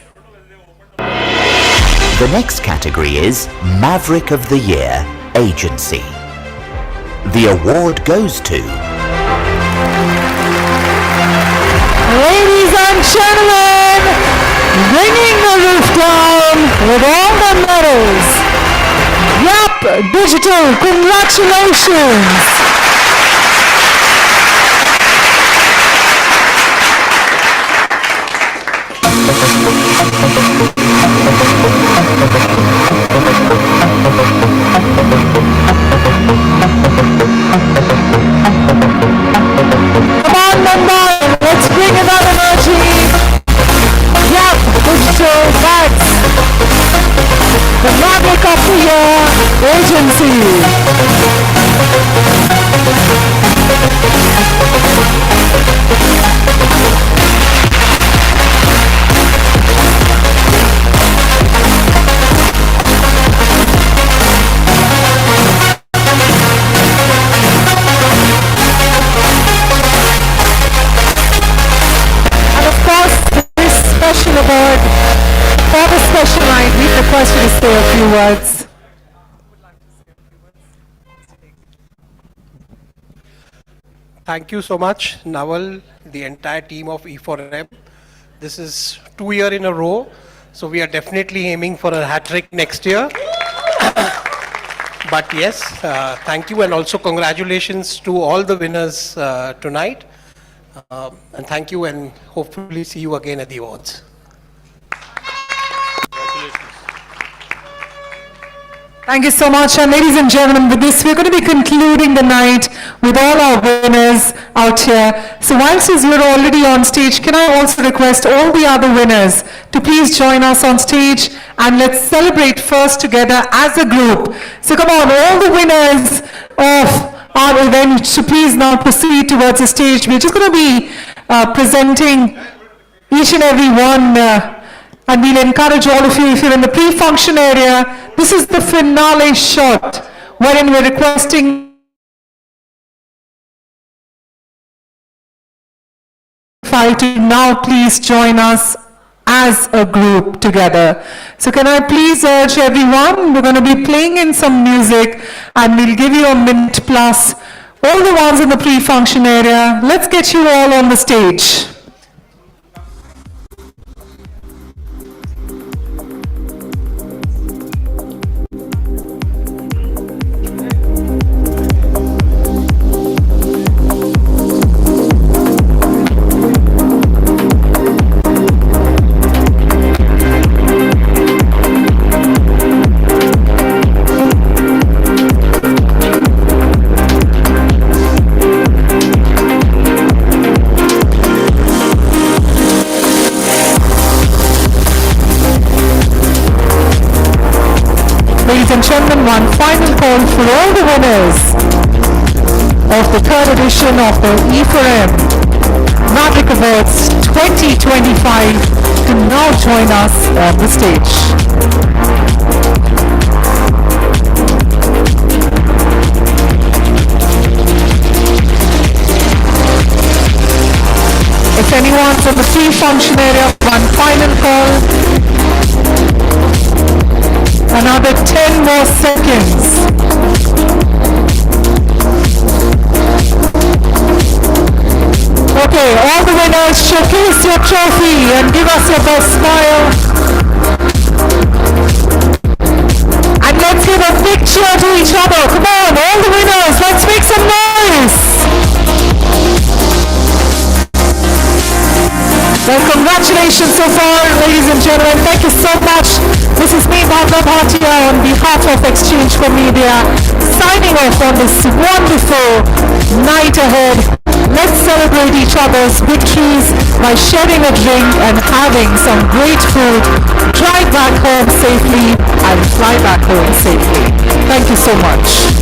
The next category is Maverick of the Year Agency. The award goes to Ladies and gentlemen, bringing the roof down with all the medals, Yap Digital, congratulations! Come on, Mumbai, let's bring another energy. Yap Digital Bags, the Maverick of the Year Agency. Award for the special night. We request you to say a few words. Thank you so much, Naval, the entire team of e4m. This is 2 years in a row, so we are definitely aiming for a hat-trick next year. But yes, thank you, and also congratulations to all the winners tonight. And thank you, and hopefully see you again at the awards. Thank you so much. And ladies and gentlemen, with this, we're going to be concluding the night with all our winners out here. So whilst you're already on stage, can I also request all the other winners to please join us on stage, and let's celebrate first together as a group. So come on, all the winners of our event to please now proceed towards the stage. We're just going to be presenting each and every one, and we'll encourage all of you, if you're in the pre-function area, this is the finale shot, wherein we're requesting to now please join us as a group together. So can I please urge everyone, we're going to be playing in some music and we'll give you a minute plus. All the ones in the pre-function area, let's get you all on the stage. Ladies and gentlemen, one final call for all the winners of the third edition of the e4m Mavericks Awards 2025 to now join us on the stage. If anyone's in the pre-function area, one final call. Another 10 more seconds. Okay, all the winners, showcase your trophy and give us your best smile. And let's give a big cheer to each other. Come on, all the winners, let's make some noise. Well, congratulations so far, ladies and gentlemen. Thank you so much. This is me, Bhavna Bhatia, on behalf of Exchange for Media, signing off on this wonderful night ahead. Let's celebrate each other's victories by sharing a drink and having some great food. Drive back home safely and fly back home safely. Thank you so much.